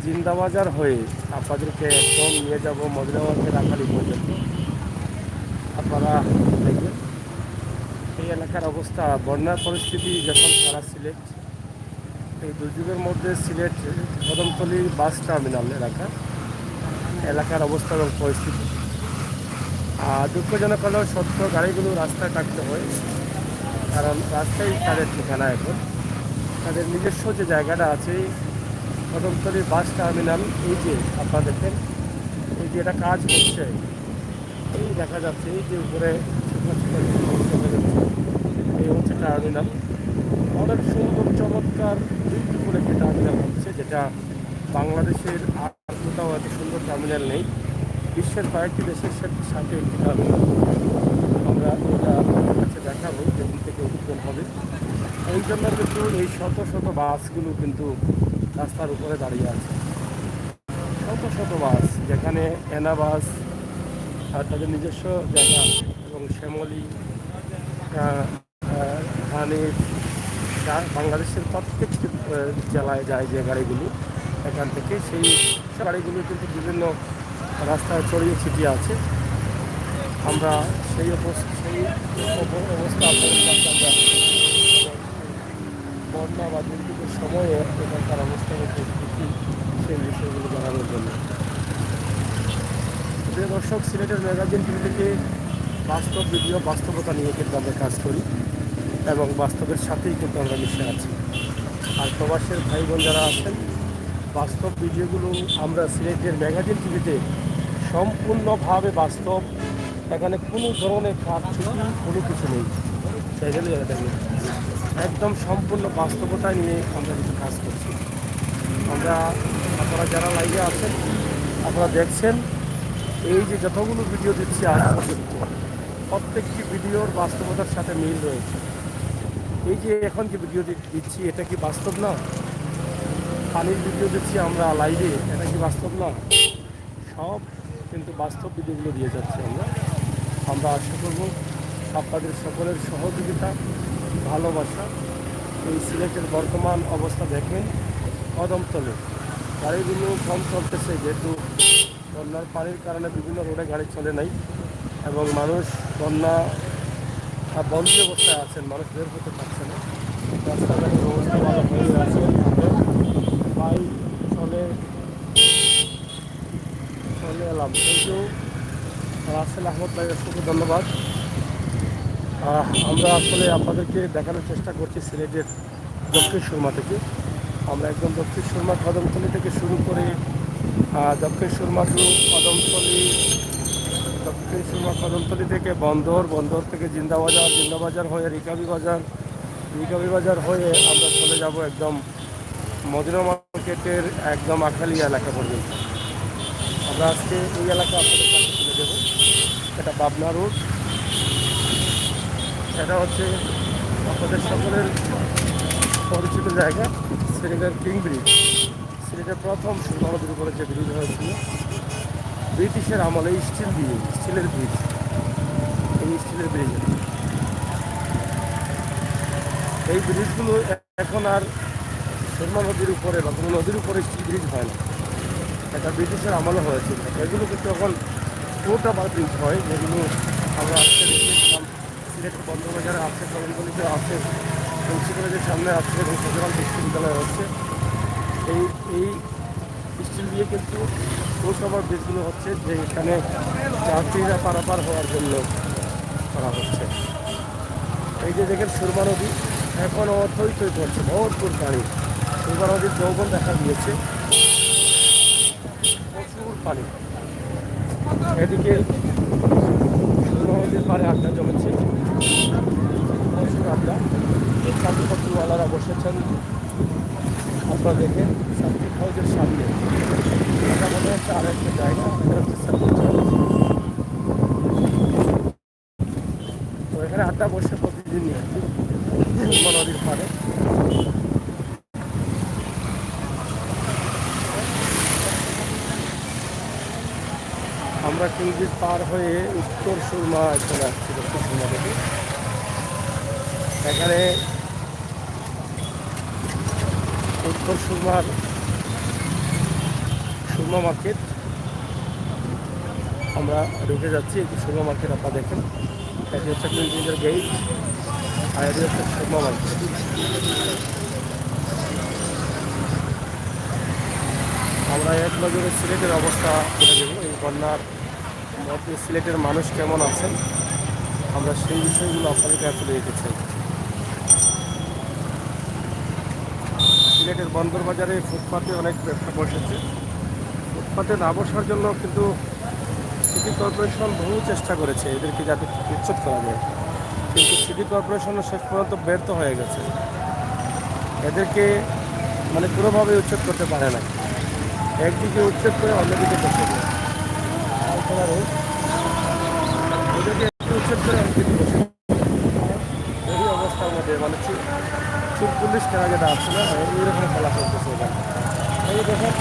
জিন্দাবাজার হয়ে আপনাদেরকে একদম নিয়ে যাব মদিনাবাজার রাখালি পর্যন্ত। আপনারা দেখবেন এই এলাকার অবস্থা, বন্যার পরিস্থিতি যখন সারা সিলেট, এই দুর্যোগের মধ্যে সিলেট কদমতলী বাস টার্মিনাল এলাকার অবস্থা এবং পরিস্থিতি দুঃখজনক হলেও সত্য, গাড়িগুলো রাস্তায় কাটতে হয়, কারণ রাস্তায় তাদের ঠিকানা। এখন তাদের নিজস্ব যে জায়গাটা আছে কদমতলী বাস টার্মিনাল, এই যে আপনারা দেখেন এই যে এটা কাজ হচ্ছে, এই দেখা যাচ্ছে এই যে উপরে এই হচ্ছে টার্মিনাল। অনেক সুন্দর চমৎকার বিউটিফুল একটি টার্মিনাল হচ্ছে, যেটা বাংলাদেশের আর কোথাও এত সুন্দর টার্মিনাল নেই। বিশ্বের কয়েকটি দেশের সাথে একটি টার্মিনাল। আমরা এটা কাছে দেখাবো যেদিন থেকে উদ্বোধন হবে। এই জন্য কিন্তু এই শত শত বাসগুলো কিন্তু রাস্তার উপরে দাঁড়িয়ে আছে, শত শত বাস, যেখানে এনা বাস আর তাদের নিজস্ব জায়গা আছে, এবং শ্যামলী, ধানের, বাংলাদেশের প্রত্যেকটি জেলায় যায় যে গাড়িগুলো এখান থেকে, সেই গাড়িগুলো কিন্তু বিভিন্ন রাস্তায় ছড়িয়ে ছিটিয়ে আছে। আমরা সেই অবস্থা আপনাদের কাছে আমরা বন্যা বা দুর্যোগের সময়ে এখানকার অবস্থা পরিস্থিতি সেই বিষয়গুলো জানানোর জন্য। প্রিয় দর্শক, সিলেটের ম্যাগাজিন টিভি থেকে বাস্তব ভিডিও, বাস্তবতা নিয়ে কিন্তু আমরা কাজ করি এবং বাস্তবের সাথেই কিন্তু আমরা মিশে আছি। আর প্রবাসের ভাই বোন যারা আছেন, বাস্তব ভিডিওগুলো আমরা সিলেটের ম্যাগাজিন টিভিতে সম্পূর্ণভাবে বাস্তব, এখানে কোনো ধরনের কারচুপি কোনো কিছু নেই, একদম সম্পূর্ণ বাস্তবতা নিয়ে আমরা কিন্তু কাজ করছি। আমরা আপনারা যারা লাইভে আছেন, আপনারা দেখছেন এই যে যতগুলো ভিডিও দিচ্ছি আজ পর্যন্ত প্রত্যেকটি ভিডিওর বাস্তবতার সাথে মিল রয়েছে। এই যে এখন যে ভিডিও দিচ্ছি এটা কি বাস্তব না? পানির ভিডিও দিচ্ছি আমরা লাইভে, এটা কি বাস্তব না? সব কিন্তু বাস্তব ভিডিওগুলো দিয়ে যাচ্ছি আমরা আশা করব আপনাদের সকলের সহযোগিতা, ভালোবাসা। এই সিলেটের বর্তমান অবস্থা দেখেন, কদমতলে গাড়িগুলো কম চলতেছে, যেহেতু বন্যার পানির কারণে বিভিন্ন রোডে গাড়ি চলে নাই এবং মানুষ বন্যা বন্দী অবস্থায় আছেন, মানুষ বের হতে পারছে না। রাস্তাঘাটের অবস্থা ভালো হয়ে আছে, ভাই চলে এলাম। কিন্তু রাসেল আহমদ ভাইয়ের অসংখ্য ধন্যবাদ। আমরা আসলে আপনাদেরকে দেখানোর চেষ্টা করছি সিলেটের দক্ষিণ সুরমা থেকে। আমরা একদম দক্ষিণ সুরমা কদমতলী থেকে শুরু করে দক্ষিণ সুরমা টু কদমতলী, দক্ষিণ সুরমা কদমতলী থেকে বন্দর, বন্দর থেকে জিন্দাবাজার, জিন্দাবাজার হয়ে রিকাবি বাজার হয়ে আমরা চলে যাব একদম মদিনা মার্কেটের একদম আখালি এলাকা পর্যন্ত। আমরা আজকে এই এলাকা আপনাদের কাছে তুলে দেব। এটা পাবনা রোড, এটা হচ্ছে আপনাদের সকলের পরিচিত জায়গা সিলেটের কিং ব্রিজ। সিলেটের প্রথম সুরমা নদীর উপরে যে ব্রিজ হয়েছিল ব্রিটিশের আমলে, স্টিলের ব্রিজ, এই স্টিলের ব্রিজ। এই ব্রিজগুলো এখন আর সুরমা নদীর উপরে বা কোনো নদীর উপরে স্টিল ব্রিজ হয় না, এটা ব্রিটিশের আমলে হয়েছিল। এগুলো কিন্তু এখন ফুটওভার ব্রিজ হয়, যেগুলো আমরা আজকে দেখেছিলাম সিলেটের বন্দরবাজারে আছে, কদমতলীতে আছে, এমসি কলেজের সামনে আছে এবং ফেডারেল বিশ্ববিদ্যালয় হচ্ছে। এই স্টিল দিয়ে কিন্তু ফুটওভার ব্রিজগুলো হচ্ছে, যে এখানে যাত্রীরা পারাপার হওয়ার জন্য করা হচ্ছে। এই যে দেখেন সুরমা নদী এখনও থই করছে, ভরপুর পানি। সুরমা নদীর যৌবন দেখা দিয়েছে, প্রচুর পানি। এদিকে সুরমা নদীর পাড়ে আড্ডা জমেছে, প্রচুর আড্ডা। ছাত্রছাত্রীওয়ালারা বসেছেন, আপনারা দেখেন সার্কিট হাউসের সামনে। এটা মনে হচ্ছে আর একটা জায়গা, এটা হচ্ছে সার্কিট হাউস। তো এখানে আড্ডা বসে প্রতিদিনই আর কি সুরমা নদীর পাড়ে। আমরা কিং ব্রিজ পার হয়ে উত্তর সুরমা চলে আসছি, দক্ষিণ সুরমা থেকে। এখানে উত্তর সুরমার সুরমা মার্কেট। আমরা ঢুকে যাচ্ছি, একটু সুরমা মার্কেট আপনারা দেখেন। এটি হচ্ছে কুইন্টিজের গেট, আর এটি হচ্ছে সুরমা মার্কেট। আমরা এক নজরে সিলেটের অবস্থা তুলে দেব। এই বন্যার মধ্যে সিলেটের মানুষ কেমন আছেন, আমরা সেই বিষয়গুলো আপনাদের কাছে তুলে দিতে চাই। সিলেটের বন্দর বাজারে ফুটপাতে অনেক ব্যবসা বসেছে। ফুটপাতে না বসার জন্য কিন্তু সিটি কর্পোরেশন বহু চেষ্টা করেছে এদেরকে যাতে উচ্ছেদ করা যায়, কিন্তু সিটি কর্পোরেশনও শেষ পর্যন্ত ব্যর্থ হয়ে গেছে। এদেরকে মানে কোনোভাবে উচ্ছেদ করতে পারে না। একদিকে উচ্ছেদ করে অন্যদিকে বসে যায়। এদেরকে একটু উচ্ছেদ করে অন্যদিকে বসে এই অবস্থার মধ্যে মানে চুপ পুলিশ কেনা যেটা আছে না, এইরকম খেলা করতেছে এখানে। এই দেখেন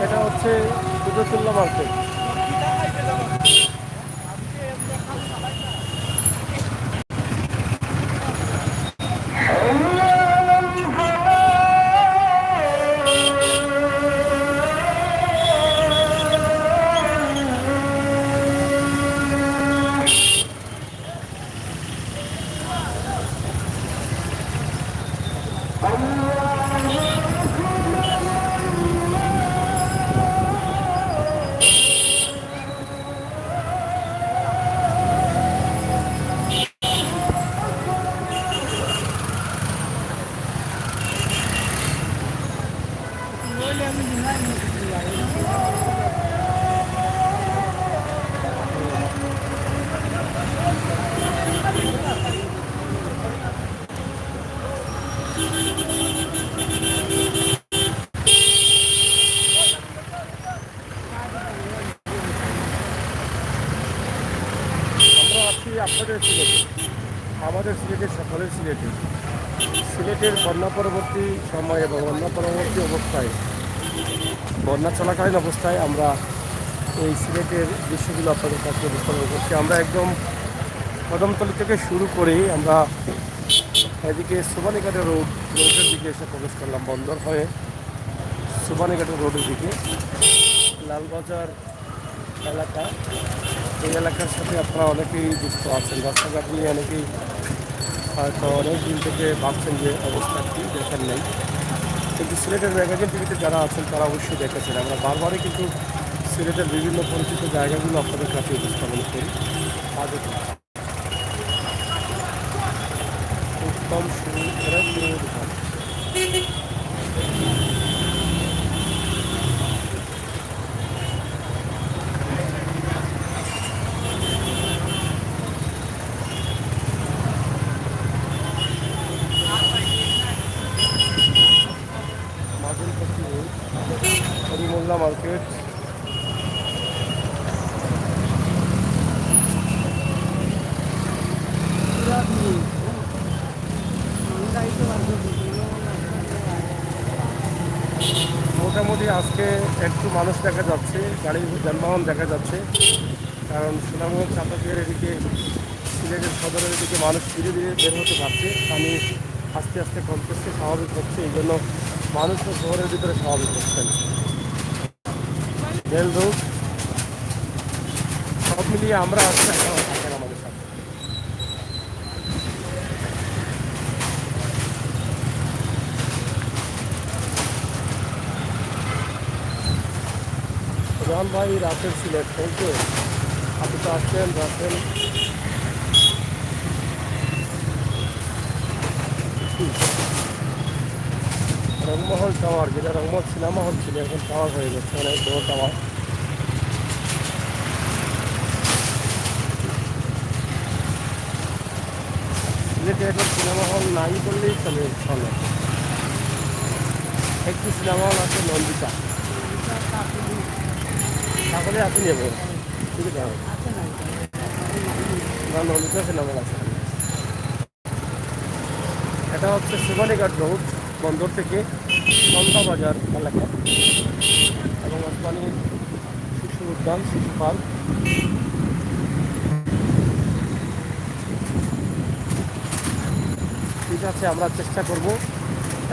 এটা হচ্ছে কুতুবুল্লাহ মার্কেট। আপনাদের সিলেটে, আমাদের সিলেটের সকলের সিলেটের বন্যা পরবর্তী সময় এবং বন্যা পরবর্তী অবস্থায়, বন্যা চলাকালীন অবস্থায় আমরা এই সিলেটের দৃশ্যগুলো আপনাদের কাছে উপস্থাপন করছি। আমরা একদম কদমতলী থেকে শুরু করেই আমরা এদিকে সুবানীঘাটের রোডের দিকে এসে প্রবেশ করলাম, বন্দর হয়ে সুবানীঘাটের রোডের দিকে। লালবাজার এলাকা, এই এলাকার সাথে আপনারা অনেকেই যুক্ত আছেন। রাস্তাঘাট নিয়ে অনেকেই হয়তো অনেক দিন থেকে ভাবছেন যে অবস্থা কি, দেখেন নেই, কিন্তু সিলেটের ম্যাগাজিন টিভিতে যারা আছেন তারা অবশ্যই দেখেছেন। আমরা বারবারই কিন্তু সিলেটের বিভিন্ন পরিচিত জায়গাগুলো আপনাদের কাছে উপস্থাপন করি। উত্তম শুরু দোকান। হরিমোল্লা মার্কেট, মোটামুটি আজকে একটু মানুষ দেখা যাচ্ছে, গাড়ি যানবাহন দেখা যাচ্ছে, কারণ সুনামগঞ্জ চাঁপাকের এদিকে সিলেটের সদরের দিকে মানুষ ধীরে ধীরে বের হতে পারছে। পানি আস্তে আস্তে কমতেছে, স্বাভাবিক হচ্ছে, এই জন্য মানুষও শহরের ভিতরে স্বাভাবিক হচ্ছেন। রেল রোড সব মিলিয়ে আমরা আসছি, থাকেন আমাদের সাথে। রহমান ভাই রাসেল সিলেট, থ্যাংক ইউ। আপনি তো আসছেন রাসেল। রংমহল টাওয়ার, যেটা রংমহল সিনেমা হল ছিল, এখন টাওয়ার হয়ে যাচ্ছে, অনেক বড় টাওয়ার। সিলেটে এখন সিনেমা হল নাই বললেই চলে। একটি সিনেমা হল আছে নন্দিতা, তাহলে আপনি নেব ঠিক আছে না? নন্দিতা সিনেমা হল আছে। এটা হচ্ছে শিবানীঘাট রোড, বন্দর থেকে সন্ধ্যা বাজার এলাকা, এবং ওখানে শিশু উদ্যান, শিশু পার্ক। ঠিক আছে, আমরা চেষ্টা করব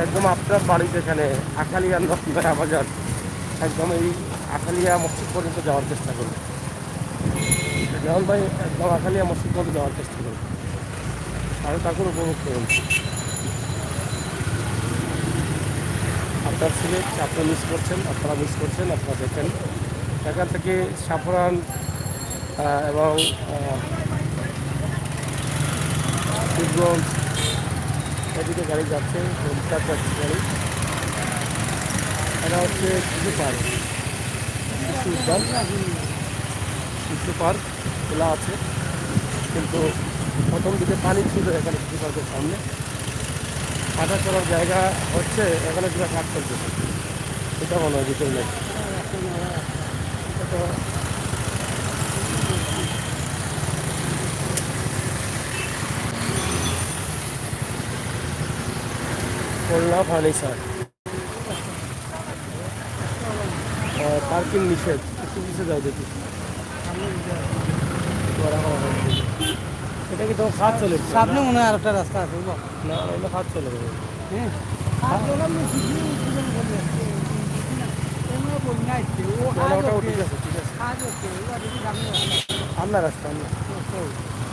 একদম আপনার বাড়িতে এখানে আখালিয়া নয়া বাজার, একদম এই আখালিয়া মসজিদ পর্যন্ত যাওয়ার চেষ্টা করব। যেমন ভাই একদম আখালিয়া মসজিদ পর্যন্ত যাওয়ার চেষ্টা করব, আর তারপর উপভোগ করুন। আপনার সিলেট আপনি মিস করছেন, আপনারা মিস করছেন, আপনারা দেখেন এখান থেকে সাফরান এবং শিবগঞ্জ এদিকে গাড়ি যাচ্ছে, 4-5 গাড়ি। এটা হচ্ছে শিশু পার্ক, শিশু উদ্যান, শিশু পার্ক খোলা আছে, কিন্তু প্রথম দিকে পানি ছিল এখানে শিশু পার্কের সামনে। হাঁটা চলার জায়গা হচ্ছে, এখানে পুরো কাজ চলতেছে, এটা মনে হয় ভিতরে নেই। খুলনা ফার্নিচার পার্কিং নিষেধ, একটু পিছিয়ে যাও দেখি। এটা কি তোমার খাত চলে সামনে মনে হয় আরেকটা রাস্তা আছে না? এটা খাত চলে যাবে। হ্যাঁ ওটাও ঠিক আছে, ঠিক আছে, আপনার রাস্তা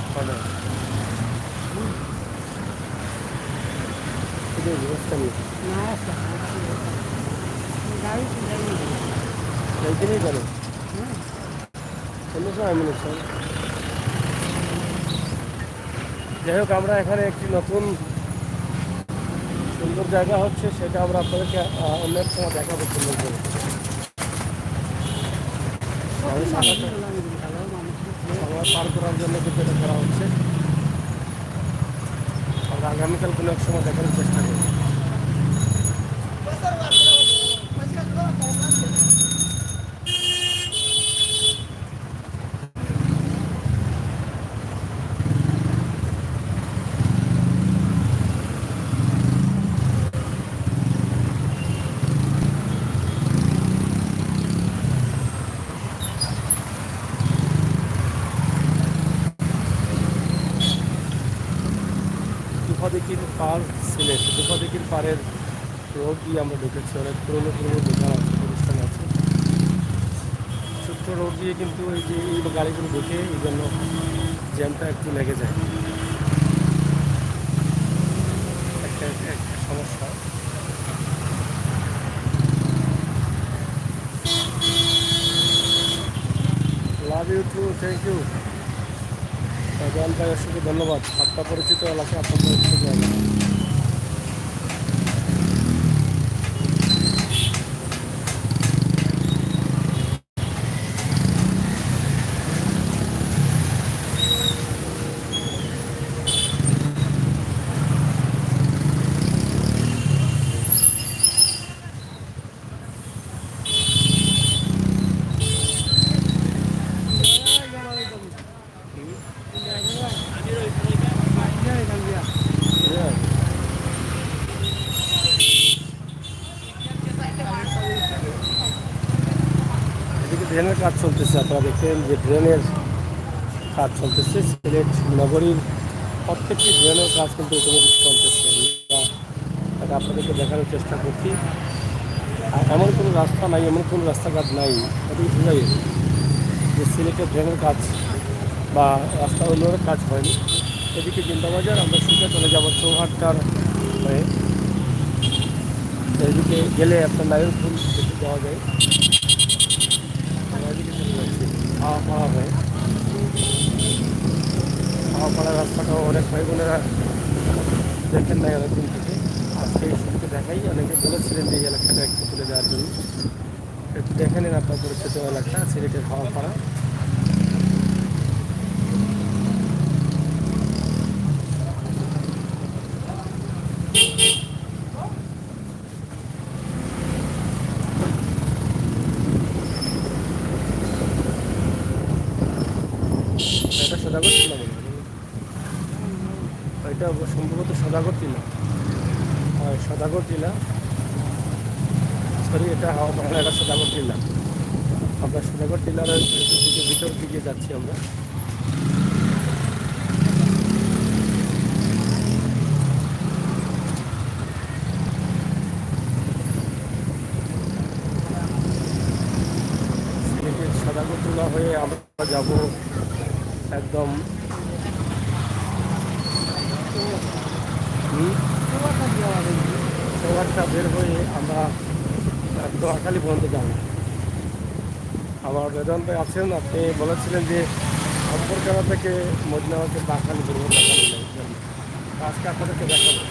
আপনার ব্যবস্থা নিয়ে এইখানেই গেল অন্য সময় মনে হচ্ছে। যাই হোক, আমরা এখানে একটি নতুন সুন্দর জায়গা হচ্ছে, সেটা আমরা আপনাদেরকে অন্য এক সময় দেখাবো সুন্দর করে। সময় পার করার জন্য কিন্তু এটা করা হচ্ছে, আমরা আগামীকাল কোনো এক সময় দেখানোর চেষ্টা করি। দুফাদিকির পার সিলেট, দুফাদিকির পাড়ের রোড দিয়ে আমরা ঢুকেছি, অনেক পুরোনো পুরোনো দোকান আছে, প্রতিষ্ঠান আছে, ছোট্ট রোড দিয়ে, কিন্তু এই যে এই গাড়িগুলো ঢুকে এই জন্য জ্যামটা একটু লেগে যায়, একটা একটা সমস্যা। Love you too, thank you Joyon ভাই, অসংখ্য ধন্যবাদ। আপনার পরিচিত এলাকা, আপনার পরিচিত জায়গা। এদিকে ড্রেনের কাজ চলতেছে, আপনারা দেখেন যে ড্রেনের কাজ চলতেছে। সিলেট নগরীর প্রত্যেকটি ড্রেনের কাজ কিন্তু অটোমেটিক চলতেছে, এটা আপনাদেরকে দেখানোর চেষ্টা করছি। আর এমন কোনো রাস্তা নাই, এমন কোনো রাস্তাঘাট নাই এদিকে বুঝাই যে সিলেটের ড্রেনের কাজ বা রাস্তা উন্নয়নের কাজ হয়নি। এদিকে জিন্দাবাজার, আমরা সিটে চলে যাবো চৌহাট্টার হয়ে। এইদিকে গেলে আপনার নারায়ণপুর দেখতে যাওয়া যায়, আমরা এদিকে চলে যাচ্ছি হাওয়াপাড়া হয়ে। হাওয়াপাড়ার রাস্তাটাও অনেক ভাই বোনেরা দেখেন নাই অনেকদিন থেকে, আজকে এই শুরুতে দেখাই। অনেকে বলেছিলেন যে এই এলাকাটা একটু তুলে দেওয়ার জন্য, একটু দেখে নিন আপনার পরিচিত এলাকা সিলেটের হাওয়াপাড়া। সদাগর টিলা, সরি এটা হাওয়া বাংলা, এটা সদাগর টিলা। আমরা সদাগর টিলার দিকে ভিতর দিকে যাচ্ছি আমরা। সদাগর টিলা হয়ে আমরা যাব একদম চৌহাট্টা বের হয়ে আমরা দোয়াখালী পর্যন্ত যাব। আমার বেদন ভাই আছেন, আপনি বলেছিলেন যে সম্পর্কানা থেকে মদিনাবাদকে বাঁকখালী করবো, দেখানো নেই, আজকে আপনাদেরকে দেখাবো।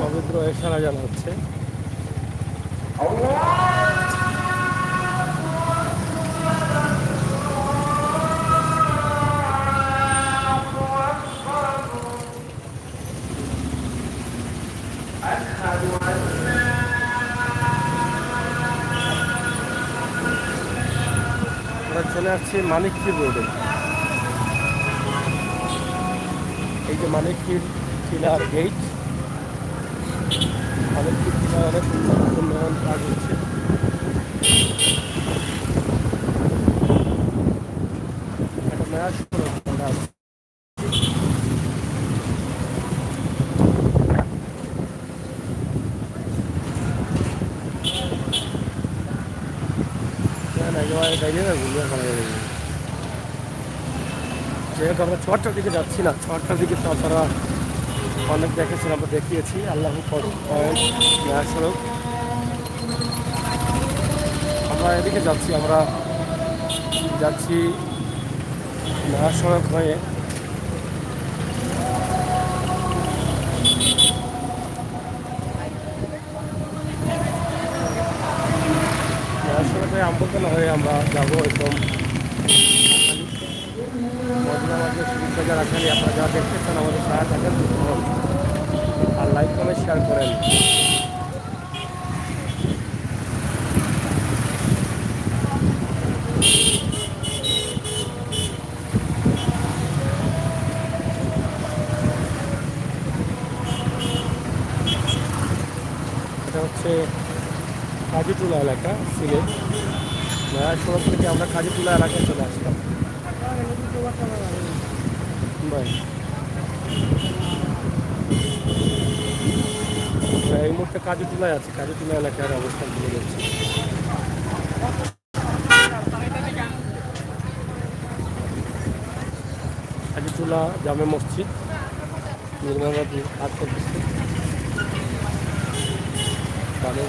পবিত্র এশারা জানা হচ্ছে। আমরা চলে আসছি মানিকপীর রোডে। এই যে মানিকপীর টিলার গেট, মানিকপীর টিলার অনেক উন্নয়ন কাজ হচ্ছে। একটা নয়া সড়ক আমরা আছি। যেহেতু আমরা চুয়াট্টার দিকে যাচ্ছি না, চুয়াট্টার দিকে তো আপনারা অনেক দেখেছেন, আমরা দেখিয়েছি আল্লাহ পয়েন্ট নয়া সড়ক। আমরা এদিকে যাচ্ছি, আমরা যাচ্ছি নয়া সড়ক হয়ে নয়া সড়ক হয়ে আমবরখানা হয়ে আমরা যাবো একদম মদিনাবাদের শরীফ বাজার আখালি। আপনারা যারা দেখতেছেন আমাদের সাথে থাকেন, আর লাইক কমেন্ট শেয়ার করেন। এটা হচ্ছে কাজীটুলা এলাকা, সিলেট। নয়া সড়ক থেকে আমরা কাজীটুলা এলাকায় চলে আসলাম। ভাই এই মুহূর্তে কাজীটুলায় আছি, কাজীটুলা এলাকার অবস্থান তুলে যাচ্ছি। কাজীটুলা জামে মসজিদ নির্মাণাধীন কাজ করতেছে। আমরা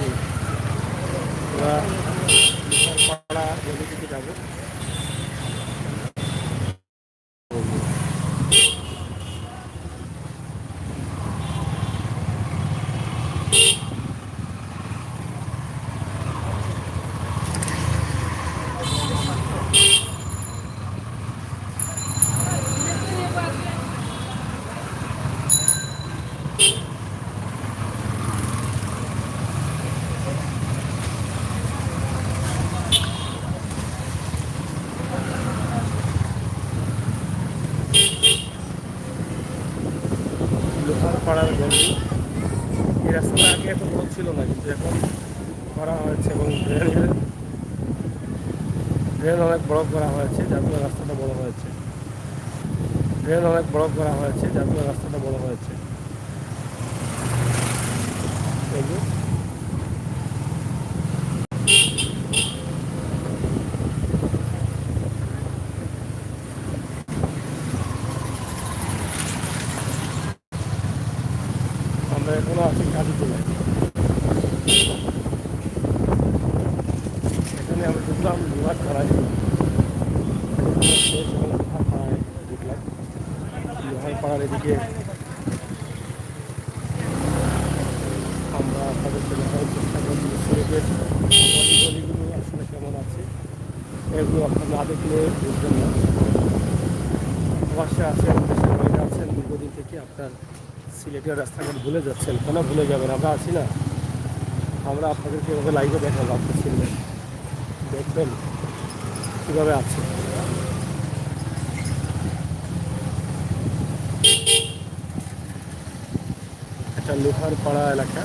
পাড়া গলি থেকে যাবো। পাড়ার গলি, এই রাস্তাটা আগে এত বড় ছিল না, কিন্তু এখন করা হয়েছে এবং ড্রেন অনেক বড় করা হয়েছে, যার ফলে রাস্তাটা বড় হয়েছে। ড্রেন অনেক বড় করা হয়েছে, যার ফলে রাস্তাটা বড় হয়েছে। আমরা এখনো আছি কাজীটুলায়। এখানে আমরা ঢুকলাম বিভাগ পাড়ায়, ঢুকলাম বিভাগ পাড়ার এদিকে। আমরা আপনাদের দেখার চেষ্টা করছি সিলেটের গলিগুলো আসলে কেমন আছে, এগুলো আপনার না দেখলে বুঝবেন না। প্রবাসে আছেন, দেশের বাইরে আছেন, দীর্ঘদিন থেকে আপনার সিলেটের রাস্তাঘাট ভুলে যাচ্ছেন। কেন ভুলে যাবেন? আমরা আছি না, আমরা আপনাদেরকে এভাবে লাইভে দেখাবো, আপনি চিনবেন, দেখবেন, কীভাবে আছে। এটা লোহার পাড়া এলাকা।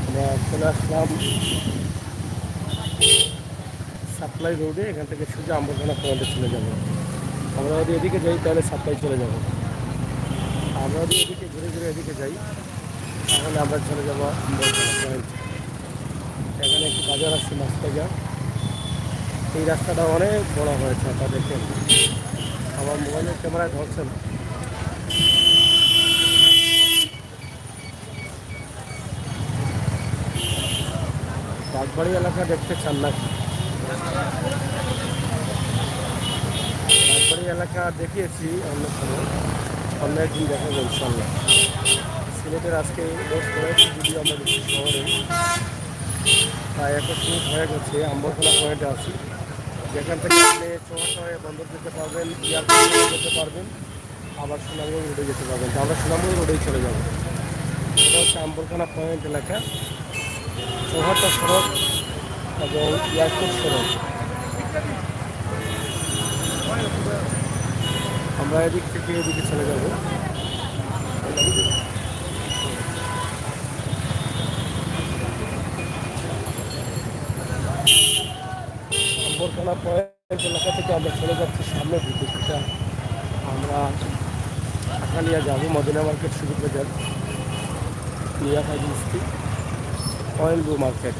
আমরা চলে আসলাম সাপ্লাই রোডে। এখান থেকে সোজা আম্বরখানা পয়েন্টে চলে যাব। আমরা যদি এদিকে যাই তাহলে সাপ্লাই চলে যাব। আমরা যদি এদিকে ঘুরে ঘুরে এদিকে যাই তাহলে আমরা চলে যাবো আম্বরখানা পয়েন্ট। এখানে একটি বাজার আছে, মাছ বাজার। এই রাস্তাটা অনেক বড় হয়েছে, আপনারা দেখেন। আমার মোবাইলের ক্যামেরায় ধরছে না। বাগবাড়ি এলাকা দেখতে চান নাকি? বাগবাড়ি এলাকা দেখিয়েছি অন্য সময়, অন্য একদিন দেখাবো ইনশাল্লাহ। সিলেটের আজকে রোজ করেছি ভিডিও আমরা দেখছি শহরে। প্রায় 21 মিনিট হয়ে গেছে। আম্বরখানা পয়েন্টে আছি, যেখান থেকে আপনি চৌহাটা হয়ে বন্দর যেতে পারবেন, এয়ারপোর্ট যেতে পারবেন, আবার সুনামগঞ্জ রোডে যেতে পারবেন। তো আমরা সুনামগঞ্জ রোডেই চলে যাব। এটা হচ্ছে আম্বরখানা পয়েন্ট এলাকা, চৌহাটা সড়ক এবং এয়ারপোর্ট সড়ক। আমরা এদিক থেকে এদিকে চলে যাব। আম্বরখানা পয়েন্ট এলাকা থেকে আমরা চলে যাচ্ছি সামনের দিকে। সেটা আমরা আকালিয়া যাব, মদিনা মার্কেট, সুবিধ বাজার, মিয়া হাজি স্ট্রিট, অয়েল ব্লু মার্কেট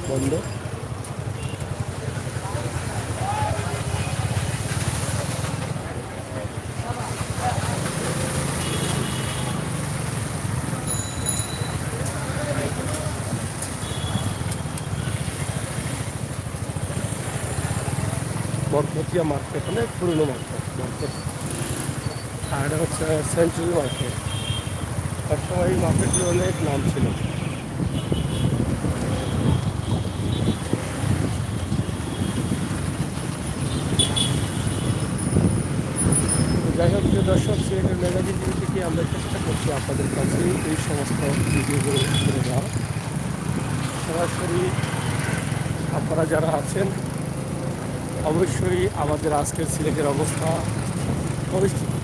বন্ধ। বরকতিয়া মার্কেট অনেক পুরনো মার্কেট। আর এটা হচ্ছে সেঞ্চুরি মার্কেট। তার সময় এই মার্কেটটির অনেক নাম ছিল। যাই হোক, যে দর্শক, সিলেটের ম্যাগাজিন টিভি থেকে আমরা চেষ্টা করছি আপনাদের কাছে এই সমস্ত ভিডিওগুলো করে দেওয়া। সরাসরি আপনারা যারা আছেন অবশ্যই আমাদের আজকের সিলেটের অবস্থা পরিস্থিতি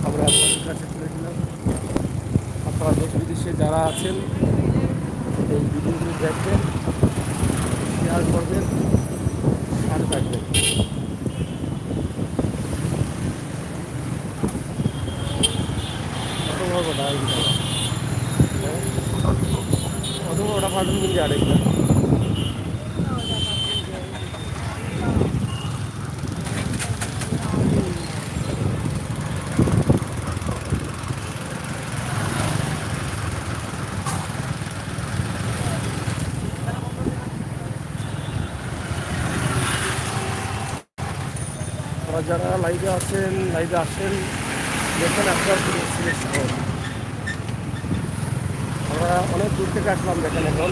আমরা আপনাদের কাছে তুলে দিলাম। আপনারা দেশ বিদেশে যারা আছেন এই ভিডিওগুলো দেখবেন, শেয়ার করবেন, সাথে থাকবেন। ওটা পাঠান কিন্তু আরেকটা যারা লাইভে আছেন, লাইভে আসেন, দেখেন আপনার সিলেট শহর। আমরা অনেক দূর থেকে আসলাম, দেখেন এখন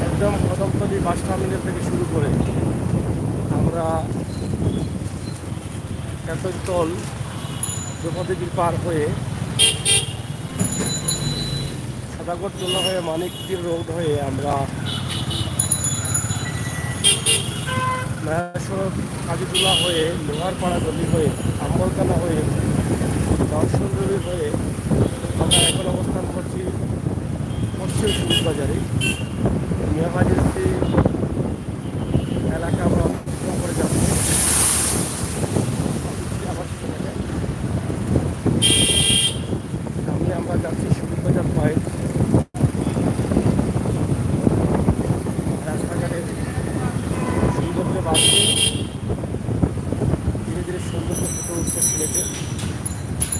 একদম কদমতলী বাস টার্মিনাল থেকে শুরু করে আমরা এতল দ্রৌপদী পার হয়ে সাদাগরতলা হয়ে মানিকপুর রোড হয়ে আমরা সড়ক কাজীতুলা হয়ে লোহারপাড়া গলি হয়ে আম্বরখানা হয়ে দর্শনজুড়ি হয়ে আমরা এখন অবস্থান করছি পশ্চিম সুবিধ বাজারে। মিয়াবাজি এলাকা আমরা অতিক্রম করে যাচ্ছি। সামনে আমরা যাচ্ছি সুবিধ বাজার পয়েন্ট। রাস্তাঘাটের সৌন্দর্য বাড়ছে, ধীরে ধীরে সৌন্দর্য ফুটে উঠছে সিলেটে।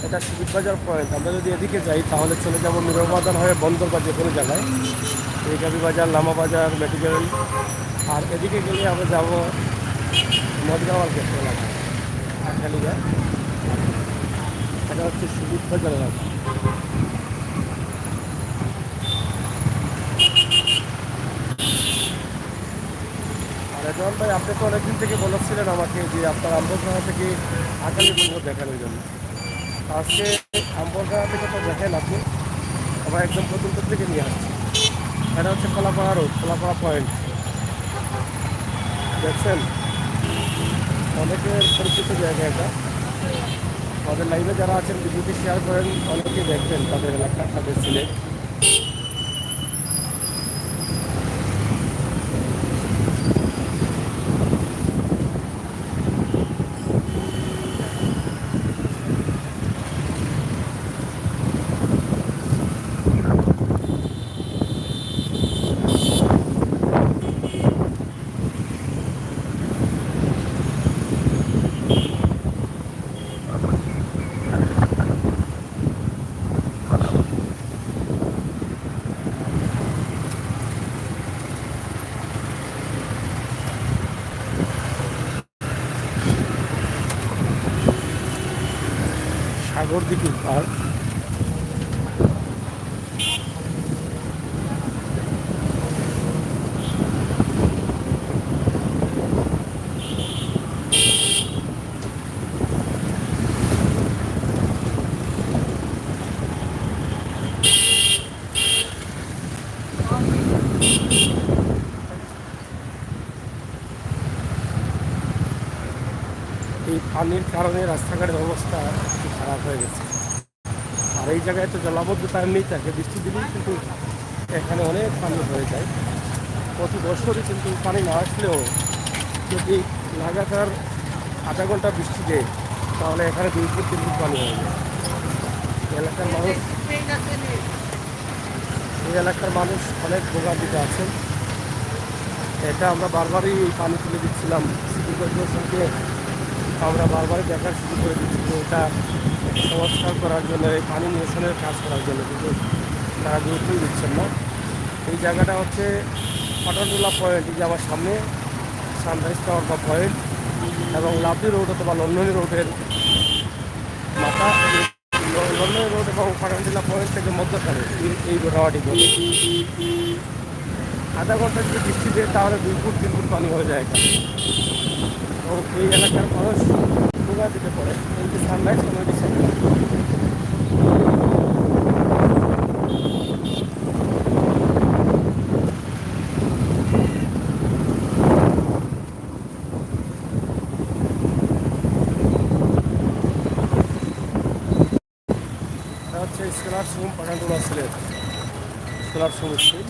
এটা সুবিধ বাজার পয়েন্ট। আমরা যদি এদিকে যাই তাহলে চলে যাবো নুরবাজার হয়ে বন্দর বা যে কোনো জায়গায়, রেগাবি বাজার, লামা বাজার, মেডিকেল। আর এদিকে গেলে আমরা যাবো মদগাঁও মার্কেট এলাকা, আখালিয়া। এটা হচ্ছে সুবিধ বাজার এলাকা। আর এখন ভাই, আপনি তো অনেকদিন থেকে বলেছিলেন আমাকে যে আপনার আম্বরখানা থেকে আকালি বলবো দেখানোর জন্য। আজকে আম্বরখানা থেকে তো দেখেন আপনি, আমরা একদম প্রথম থেকে নিয়ে আসছি। এটা হচ্ছে খোলাপাড়া রোড, খোলাপাড়া পয়েন্ট। দেখছেন অনেকের পরিচিত জায়গা এটা। আমাদের লাইভে যারা আছেন ভিডিওটি শেয়ার করেন, অনেকেই দেখবেন তাদের এলাকা, তাদের সিলেট। সাগরদিঘি পার্ক, এই পানির কারণে রাস্তাঘাটের অবস্থা একটু খারাপ হয়ে গেছে। আর এই জায়গায় তো জলাবদ্ধতা এমনি থাকে, বৃষ্টি দিলেই কিন্তু এখানে অনেক পানি হয়ে যায়। প্রতি বছরই কিন্তু পানি না আসলেও যদি লাগাতার আধা ঘন্টা বৃষ্টি দেয় তাহলে এখানে 2 ফুট 3 ফুট পানি হয়ে যায়। এলাকার মানুষ এই এলাকার মানুষ অনেক ভোগান্তিতে আছেন। এটা আমরা বারবারই এই পানি তুলে দিচ্ছিলাম সিটি কর্পোরেশনকে, আমরা বারবারই দেখার শুরু করে দিচ্ছি যে এটা সংস্কার করার জন্য, এই পানি নিরসনের কাজ করার জন্য, কিন্তু তারা গুরুত্বই দিচ্ছেন না। এই জায়গাটা হচ্ছে পাটনটোলা পয়েন্ট, এই যে আমার সামনে সানরাইজ টাওয়ার বা পয়েন্ট এবং লাভলি রোড অথবা লন্ডনী রোডের মাথা, লন্ডনী রোড এবং পাটনটোলা পয়েন্ট থেকে মধ্যখানে এই ঘোরাঘাটি করে আধা ঘন্টা যদি বৃষ্টি দেয় তাহলে 2 ফুট 3 ফুট পানি হয়ে যায় এখানে। তো এই এলাকার মানুষ ভোগা দিতে পারে। এই যে সানরাইজ কমিউনিটি সেন্টার, এটা হচ্ছে scholars home Pathantula Sylhet, scholars home school.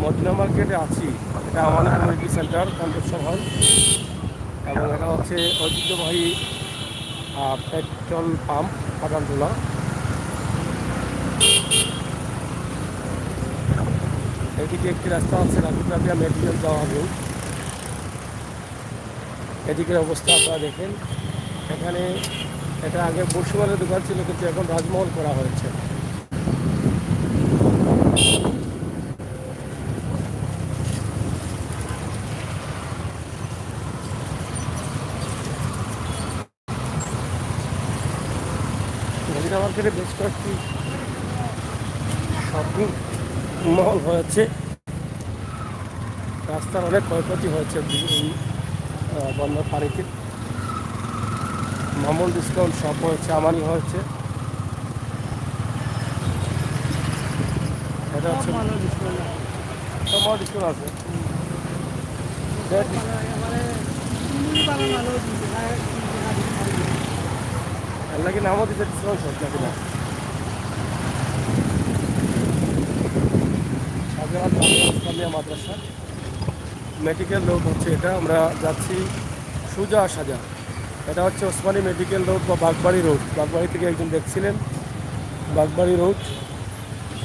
Madina মার্কেটে আছি, এটা আমাদের কমিউনিটি সেন্টার কনভেনশন হল, এবং এটা হচ্ছে ঐতিহ্যবাহী পেট্রোল পাম্প পাঠানটোলা। এদিকে একটি রাস্তা আছে রাবিয়া মেডিকেল যাওয়া রোড, এদিকের অবস্থা আপনারা দেখেন। এখানে এটা আগে বসুমালের দোকান ছিল, কিন্তু এখন রাজমহল করা হয়েছে। মদিনা মার্কেটে বেশ কয়েকটি শপিং মল হয়েছে, রাস্তার অনেক ক্ষয়ক্ষতি হয়েছে বন্যার পানিতে। মামুন ডিসকাউন্ট শপ হয়েছে, আমারই হয়েছে। এটা হচ্ছে তোমার ডিসকাউন্ট আছে, নাকি নামও দিতে ডিসকাউন্ট শপ নাকি না? ইসলামিয়া মাদ্রাসা মেডিকেল রোড হচ্ছে এটা, আমরা যাচ্ছি সুজা সাজা। এটা হচ্ছে ওসমানী মেডিকেল রোড বা বাগবাড়ি রোড, বাগবাড়ি থেকে একজন দেখছিলেন বাগবাড়ি রোড।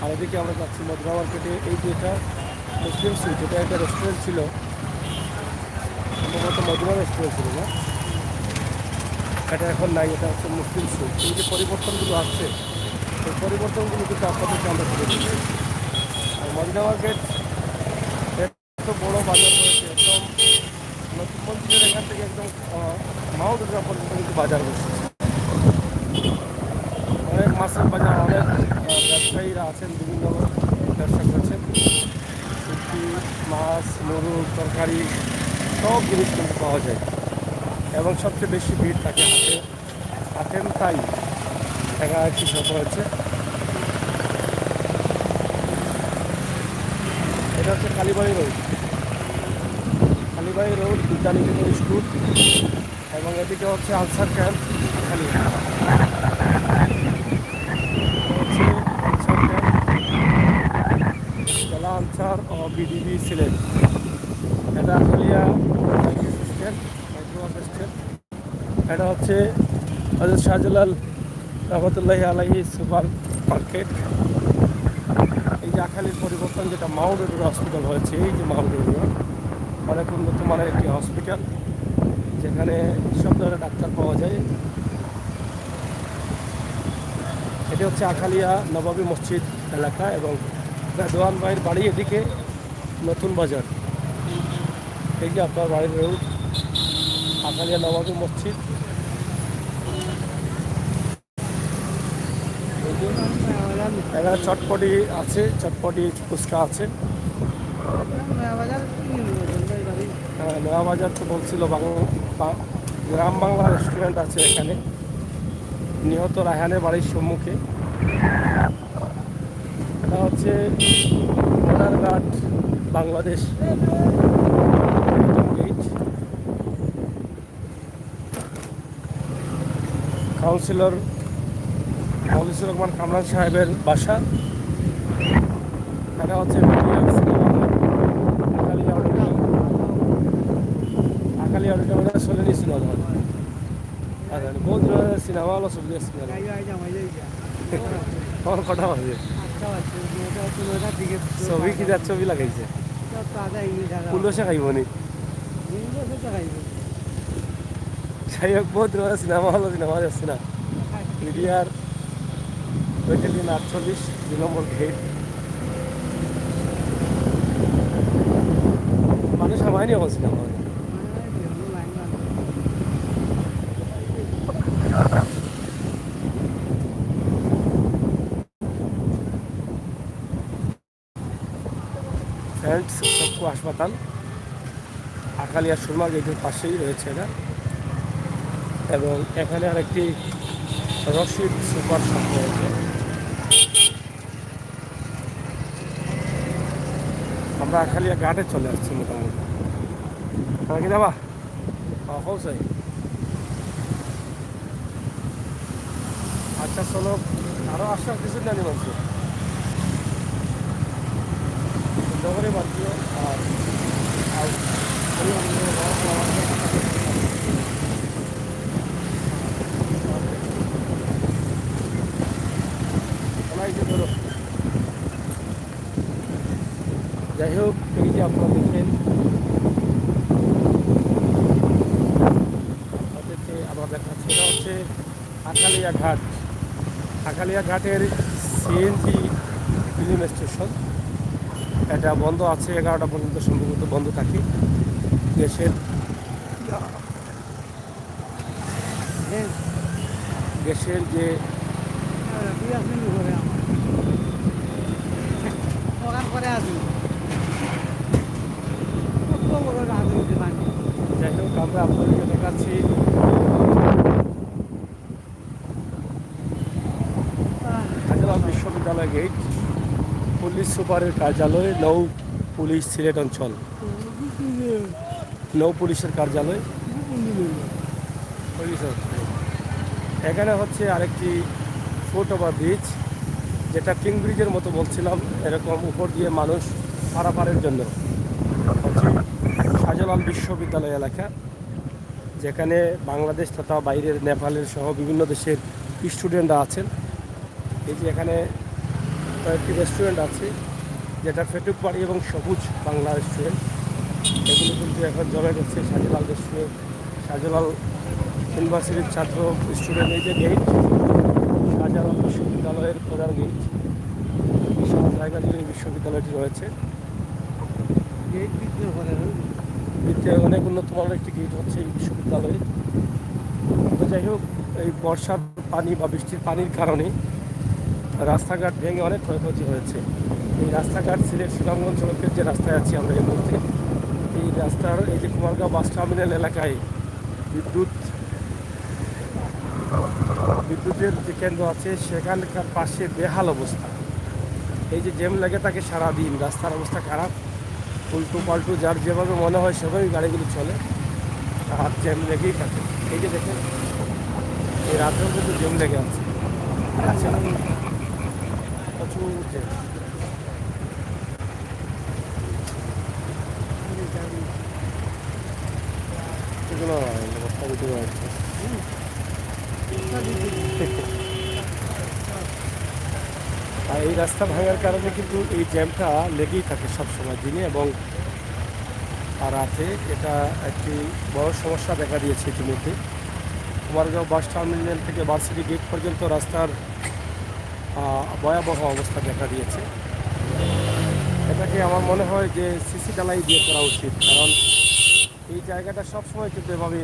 আর এদিকে আমরা যাচ্ছি মদিনা মার্কেটে। এই যে এটা মুসলিম সুইট, এটা একটা রেস্টুরেন্ট ছিল, সম্ভবত মদিনা রেস্টুরেন্ট ছিল না, এটা এখন নাই, এটা হচ্ছে মুসলিম সুইট। এই যে পরিবর্তনগুলো আসছে, এই পরিবর্তনগুলো কিন্তু আপনাদেরকে আমরা তুলে দিচ্ছি। আর মদিনা মার্কেট এত বড় বাজার হয়েছে, একদম নতুন মন্দিরের এখান থেকে একদম মাহদুরগ্রাম পর্যন্ত কিন্তু বাজার বসেছে। অনেক মাছের বাজার, অনেক ব্যবসায়ীরা আছেন, বিভিন্ন ব্যবসা করছেন, সবজি, মাছ, মুরগ, তরকারি সব জিনিস কিন্তু পাওয়া যায় এবং সবচেয়ে বেশি ভিড় থাকে হাটেম তাই দেখা একটি শপ হয়েছে। এটা হচ্ছে কালীবাড়ি রোড, কালীবাড়ি রোড বিদ্যানিকেতন স্কুল এবং এদিকে হচ্ছে আনসার ক্যাম্প খালি হচ্ছে আনসার ক্যাম্প জেলা আনসার ও বিডিবি সিলেট। এটা আখালিয়া স্ট্যান্ড, মাইক্রোবাস স্ট্যান্ড। এটা হচ্ছে হযরত শাহজালাল রহমতুল্লাহি আলাইহি সুপার মার্কেট। এই যে আখালির পরিবর্তন যেটা মাউন্ট রোড হসপিটাল হয়েছে, এই যে মাউন্ট রোড অনেক উন্নত মানের একটি হসপিটাল যেখানে সব ধরনের ডাক্তার পাওয়া যায়। এটি হচ্ছে আখালিয়া নবাবী মসজিদ এলাকা এবং দোয়ান ভাইয়ের বাড়ি এদিকে নতুন বাজার। এই যে আপনার বাড়ির রোড আখালিয়া নবাবী মসজিদ। এখানে চটপটি আছে, চটপটি ফুচকা আছে। হ্যাঁ, নয়া বাজার তো বলছিল গ্রাম বাংলা রেস্টুরেন্ট আছে এখানে নিহত রায়হানের বাড়ির সম্মুখে। এটা হচ্ছে মোনারঘাট বাংলাদেশ গেট। কাউন্সিলর মৌলিসুর রহমান কামরান সাহেবের বাসা। এটা হচ্ছে আকালি অডিটোরিয়ামে চলে নিয়েছিল বহুত ধরনের সিনেমা হলো, ছবি আমার কটা বাজে ছবি কি যার ছবি লাগাইছে পুলিশে খাইব নি যাই হোক বহুত ধরনের সিনেমা হলো, সিনেমা যাচ্ছে না মিডিয়ার ব্যাটালিয়ন 48 2 নম্বর গেট। মানুষ আমায় নিয়ে বলছিলাম চক্ষু হাসপাতাল আখালিয়া সুরমা গেটের পাশেই রয়েছে এটা এবং এখানে আরেকটি রশিদ সুপার শপ রয়েছে। আমরা আখালিয়া ঘাটে চলে আসছি মোটামুটি। কি যাবা চাই? আচ্ছা চলো আরও আসার কিছু জানি বলছি নগরে বাড়িও আর ধরো যাই হোক এই যে আপনারা দেখেন আমাদেরকে আবার দেখাচ্ছে এটা হচ্ছে আখালিয়া ঘাট। আখালিয়া ঘাটের সিএনজি ফিলিং স্টেশন এটা বন্ধ আছে 11টা পর্যন্ত সম্ভবত বন্ধ থাকে। গ্যাসের যে যাই হোক আমরা আপনাদেরকে দেখাচ্ছি শাহজালাল বিশ্ববিদ্যালয় গেট, পুলিশ সুপারের কার্যালয়, নৌ পুলিশ সিলেট অঞ্চল, নৌ পুলিশের কার্যালয়। এখানে হচ্ছে আরেকটি ফুট ওভার ব্রিজ যেটা কিং ব্রিজের মতো বলছিলাম, এরকম উপর দিয়ে মানুষ পারাপারের জন্য হচ্ছে শাহজালাল বিশ্ববিদ্যালয় এলাকা যেখানে বাংলাদেশ তথা বাইরের নেপালের সহ বিভিন্ন দেশের স্টুডেন্টরা আছেন। এই যে এখানে কয়েকটি রেস্টুরেন্ট আছে যেটা ফেটুক বাড়ি এবং সবুজ বাংলা রেস্টুরেন্ট, এগুলো কিন্তু এখন জমে গেছে শাহজালাল রেস্টুরেন্ট, শাহজালাল ইউনিভার্সিটির ছাত্র স্টুডেন্ট। এই যে গেট শাহজালাল বিশ্ববিদ্যালয়ের প্রধান গেট, বিশাল জায়গা জুড়ে বিশ্ববিদ্যালয়টি রয়েছে। গেট দ্বিতীয় অনেক উন্নত মানের একটি গেট হচ্ছে এই বিশ্ববিদ্যালয়ে। তো যাই হোক এই বর্ষার পানি বা বৃষ্টির পানির কারণে রাস্তাঘাট ভেঙে অনেক ক্ষয়ক্ষতি হয়েছে। এই রাস্তাঘাট সিলেট সুনামগঞ্জ সড়কের যে রাস্তায় আছি আমরা এই মুহূর্তে, এই রাস্তার এই যে কুমারগাঁও বাস টার্মিনাল এলাকায় বিদ্যুৎ বিদ্যুতের যে কেন্দ্র আছে সেখানকার পাশে বেহাল অবস্থা। এই যে জ্যাম লেগে থাকে সারাদিন, রাস্তার অবস্থা খারাপ, উল্টো পাল্টু যার যেভাবে মনে হয় সেভাবেই গাড়িগুলো চলে, আর জ্যাম লেগেই থাকে। এই যে দেখেন এই রাতেও কিন্তু জ্যাম লেগে আছে, আচ্ছা প্রচুর জ্যাম। এগুলো আর এই রাস্তা ভাঙার কারণে কিন্তু এই জ্যামটা লেগেই থাকে সবসময় দিনে এবং রাতে। এটা একটি বড় সমস্যা দেখা দিয়েছে ইতিমধ্যে। কুমারগাঁও বাস টার্মিনাল থেকে ভার্সিটি গেট পর্যন্ত রাস্তার ভয়াবহ অবস্থা দেখা দিয়েছে। এটাকে আমার মনে হয় যে সিসি ঢালাই দিয়ে করা উচিত, কারণ এই জায়গাটা সবসময় কিন্তু এভাবে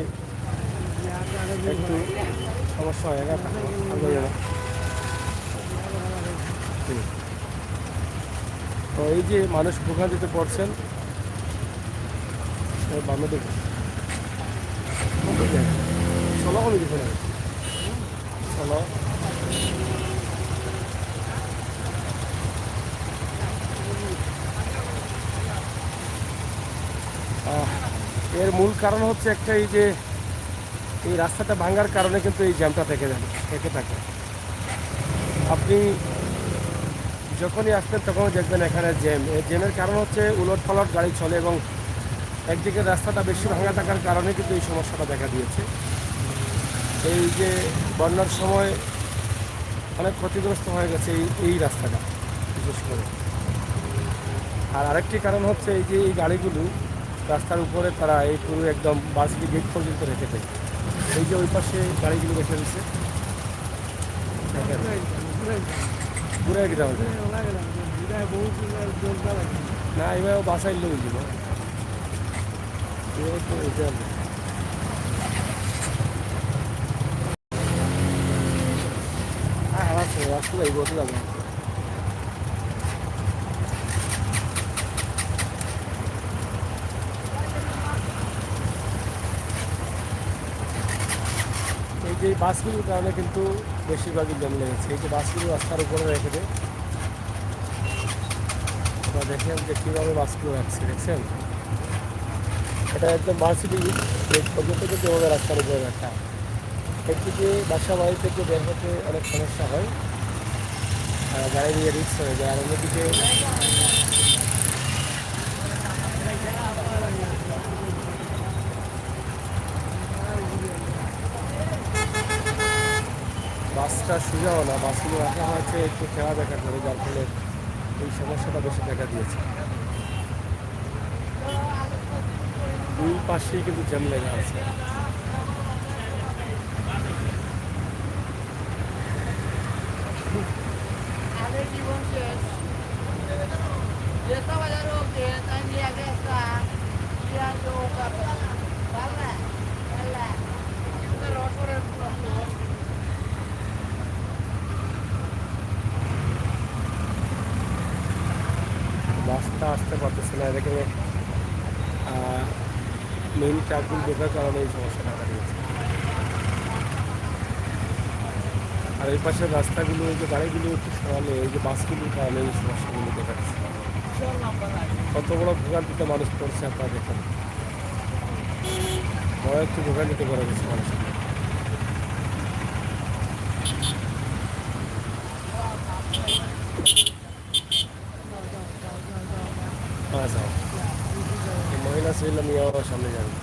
একটু সমস্যা হয়ে গেছে। তো এই যে মানুষ ভোগান্তিতে পড়ছেন, বামে দেখুন চলো কমে দিতে না চলো। এর মূল কারণ হচ্ছে একটা, এই যে এই রাস্তাটা ভাঙার কারণে কিন্তু এই জ্যামটা থেকে থাকে। আপনি যখনই আসবেন তখনই দেখবেন এখানে জ্যাম। এই জ্যামের কারণ হচ্ছে উলট পালট গাড়ি চলে এবং একদিকে রাস্তাটা বেশি ভাঙা থাকার কারণে কিন্তু এই সমস্যাটা দেখা দিয়েছে। এই যে বন্যার সময় অনেক ক্ষতিগ্রস্ত হয়ে গেছে এই রাস্তাটা বিশেষ করে। আর আরেকটি কারণ হচ্ছে এই যে এই গাড়িগুলো রাস্তার উপরে তারা এই পুরো একদম ভার্সিটি গেট পর্যন্ত রেখে দেয়। এই যে ওই পাশে গাড়িগুলো রেখে দিচ্ছে, ঘুরে গেতে হবে না, এবার বাসায় লোক দিব হ্যাঁ আসলে এই বছর যাবো। এই যে বাসগুলোর কারণে কিন্তু বেশিরভাগই জ্যাম লেগেছে। এই যে বাসগুলো রাস্তার উপরে রেখে দেয়, আপনারা দেখেন যে কীভাবে বাসগুলো রাখছে, দেখছেন এটা একদম ভার্সিটি পর্যন্ত কিন্তু এভাবে রাস্তার উপরে রাখা। একদিকে বাসা বাড়ি থেকে বের হতে অনেক সমস্যা হয়, গাড়ি নিয়ে রিস্ক হয়ে যায়। আর অন্যদিকে বাসটা সোজাও না, বাসগুলো রাখা হয়েছে একটু খেলা দেখা করে, যার ফলে এই সমস্যাটা বেশি দেখা দিয়েছে। দুই পাশেই কিন্তু জ্যাম লেগে আছে। বাসটা আসতে পারতেছে না, এদিকে মেইন ট্রাকগুলো ঢোকার কারণে এই সমস্যাটা দেখা দিয়েছে। আর এই পাশের রাস্তাগুলো, এই যে গাড়িগুলো একটু সরালে, এই যে বাসগুলোর কারণে এই সমস্যাগুলো দেখা যাচ্ছে। কত বড় ভোগান্তিতে মানুষ পড়ছে আপনারা দেখেন, বড় একটু ভোগান্তিতে করা গেছে মানুষকে। হ্যাঁ যাও, মহিলা ছিল নিয়ে সামনে যাবে।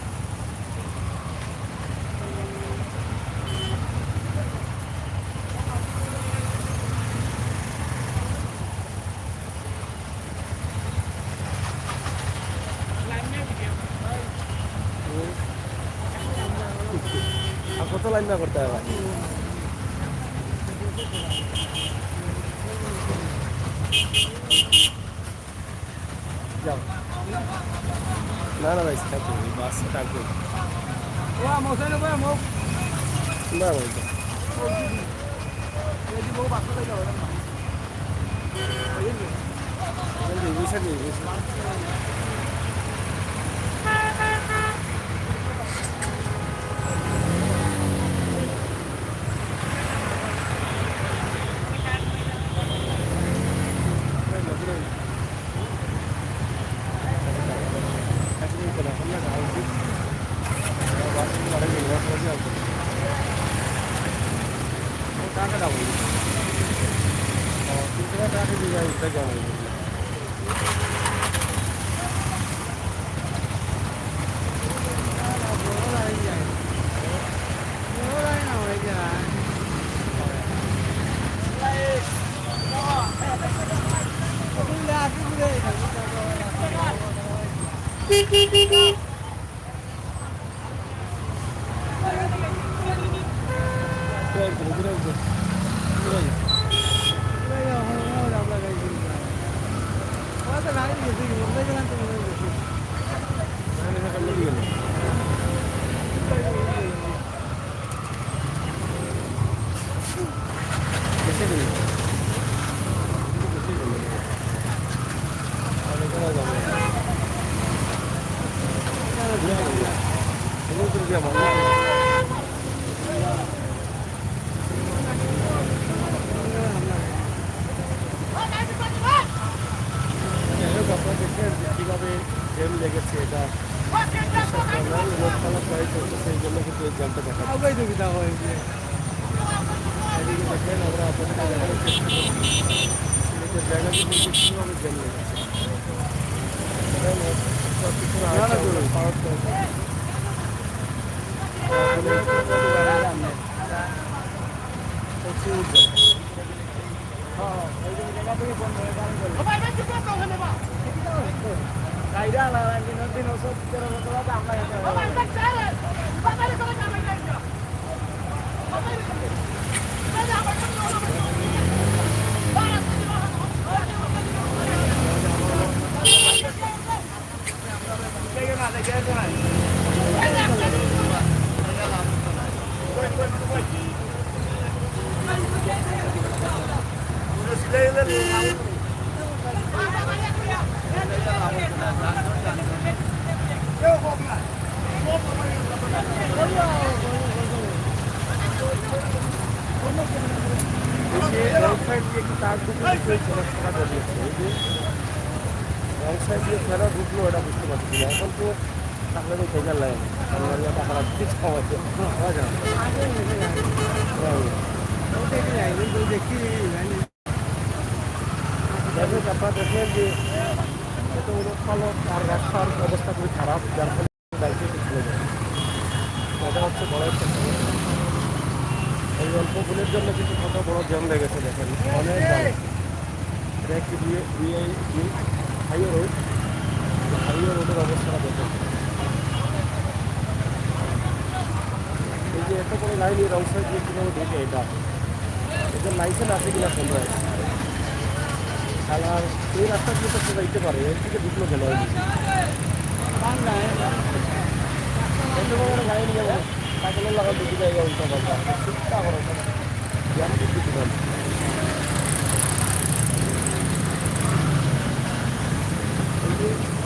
আর কত লাইন না করতে হবে? যাও না না ভাই, থাকবে বাস থাকবে না ভাই। টাকাটা বলি 3 টাকা দিয়ে যায় উঠে যাওয়া কিভাবে জ্যাম লেগেছে এটা লোকপালা প্রায় চলতেছে এই জন্য কিন্তু এই জ্যামটা দেখা দেখেন আমরা আপনাদের দেখানোর চেষ্টা করছি সিলেটের জায়গা কিন্তু কীভাবে জ্যাম লেগেছে প্রচুর দিয়ে ফেরা ঢুকলো এটা বুঝতে পারছি না এখন তো তাহলে তো ভেজাল লাগে টাকা কিছু খাওয়াচ্ছে আপনারা দেখলেন যে এত উন্নত ফলক আর রাস্তার অবস্থা খুবই খারাপ যার ফলে বাইকে চলে যায় এটা হচ্ছে বড় একটা সমস্যা এই অল্প ভুলের জন্য কিন্তু কত বড় জ্যাম লেগেছে দেখেন অনেক এটা একটি হাইওয়ে রোড হাইওয়ে রোডের অবস্থাটা দেখেন এই যে এত বড় লাইন এই রং সাইড দিয়ে কীভাবে ঢেকে এটা এদের লাইসেন্স আছে কিনা সন্ধ্যা আর এই রাস্তা দিয়ে তো যাইতে পারে এর থেকে ঢুকলো কেন এত বড় লাইন যেমন সাইকেলের লাগান দুটি জায়গা উল্টা পাল্টা চিন্তা করো জ্যাম দিতে পারে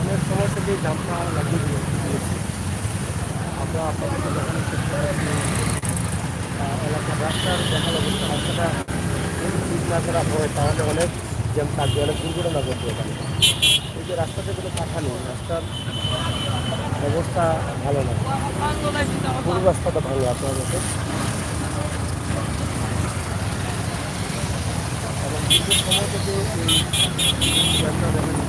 অনেক সময় থেকে জামটা লাগিয়ে দিয়েছি আমরা আপনাদেরকে দেখানোর চেষ্টা করছি এলাকার রাস্তার দেখার অবস্থা রাস্তাটা ঠিক না করা হয় তাহলে অনেক জ্যাম থাকবে অনেক দুর্ঘটনা ঘটবে এখানে এই যে রাস্তাতে কোনো পাখা নেই রাস্তার অবস্থা ভালো না পুরো রাস্তাটা ভালো আপনার কাছে এবং দীর্ঘ সময় থেকে এই জ্যামটা দেখা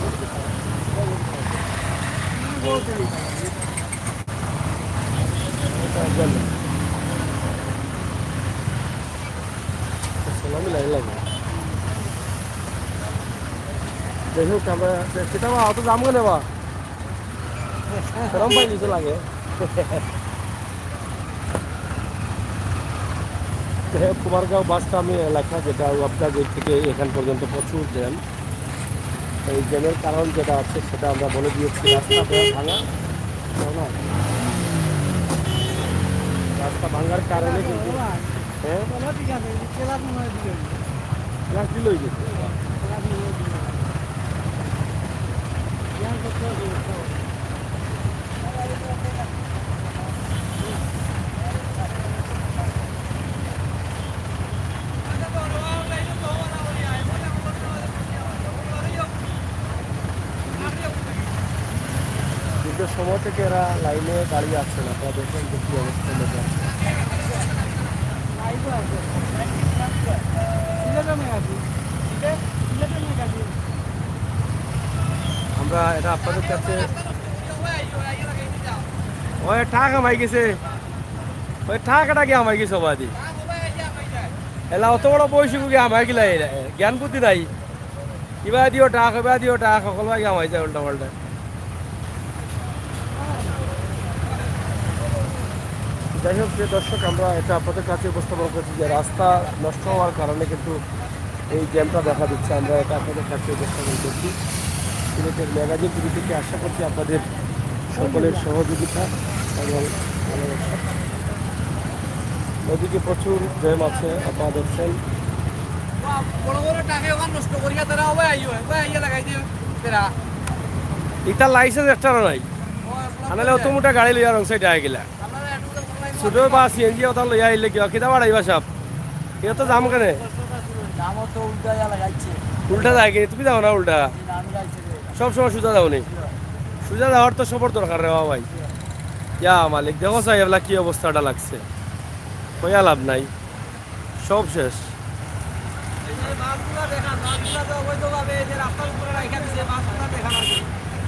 সালামি লাগে যাই হোক আমরা সেটা অত দাম গেলে বা সেরকম পাই নিচে লাগে কুমারগাঁও বাসটা আমি এলাকা যেটা ওয়াবদা গেট থেকে এখান পর্যন্ত প্রচুর জ্যাম এই জ্যামের কারণ যেটা আছে সেটা আমরা বলে দিয়েছি রাস্তা ভাঙা না রাস্তা ভাঙার কারণে কিন্তু হ্যাঁ ক্লাস দিল হয়ে গেছে সময় থেকে এরা লাইনে দাঁড়িয়ে আছে না, আপনারা দেখেন যে কী অবস্থার মধ্যে আছে। আমরা এটা আপনাদের কাছে ওই ঠাক আমাই গেছে, ওই ঠাকাটা গিয়ে আমাই গেছে সবাই এলা অত বড় বয়সী গিয়ে আমাই গিলা জ্ঞান বুদ্ধি নাই, কিবা দিও টাক সকল ভাগে আমাই যায় উল্টা পাল্টা। যাই হোক যে দর্শক, আমরা এটা আপনাদের কাছে উপস্থাপন করছি যে রাস্তা নষ্ট হওয়ার কারণে কিন্তু এই জ্যামটা দেখা দিচ্ছে। আমরা এটা আপনাদের কাছে উপস্থাপন করছি সিলেটের ম্যাগাজিন টিভি থেকে। আশা করছি আপনাদের সকলের সহযোগিতা এবং ভালোবাসা। ওদিকে প্রচুর জ্যাম আছে, আপনারা দেখছেন। ইটার লাইসেন্স একটা নাই, আনালে অত মোটা গাড়ি লইয়া রং সাইড আগে গেলা ছোট বা সিএনজি ওটা লইয়া আইলে কিবা কিতা বাড়াইবা সাপ এটা তো যাম কেনে উল্টা যায় কিনি, তুমি যাও না উল্টা, সব সময় সোজা যাও নি, সোজা যাওয়ার তো সবর দরকার রে ভাই। ইয়া মালিক দেখো চাই এগুলা কি অবস্থাটা লাগছে, কইয়া লাভ নাই, সব শেষ।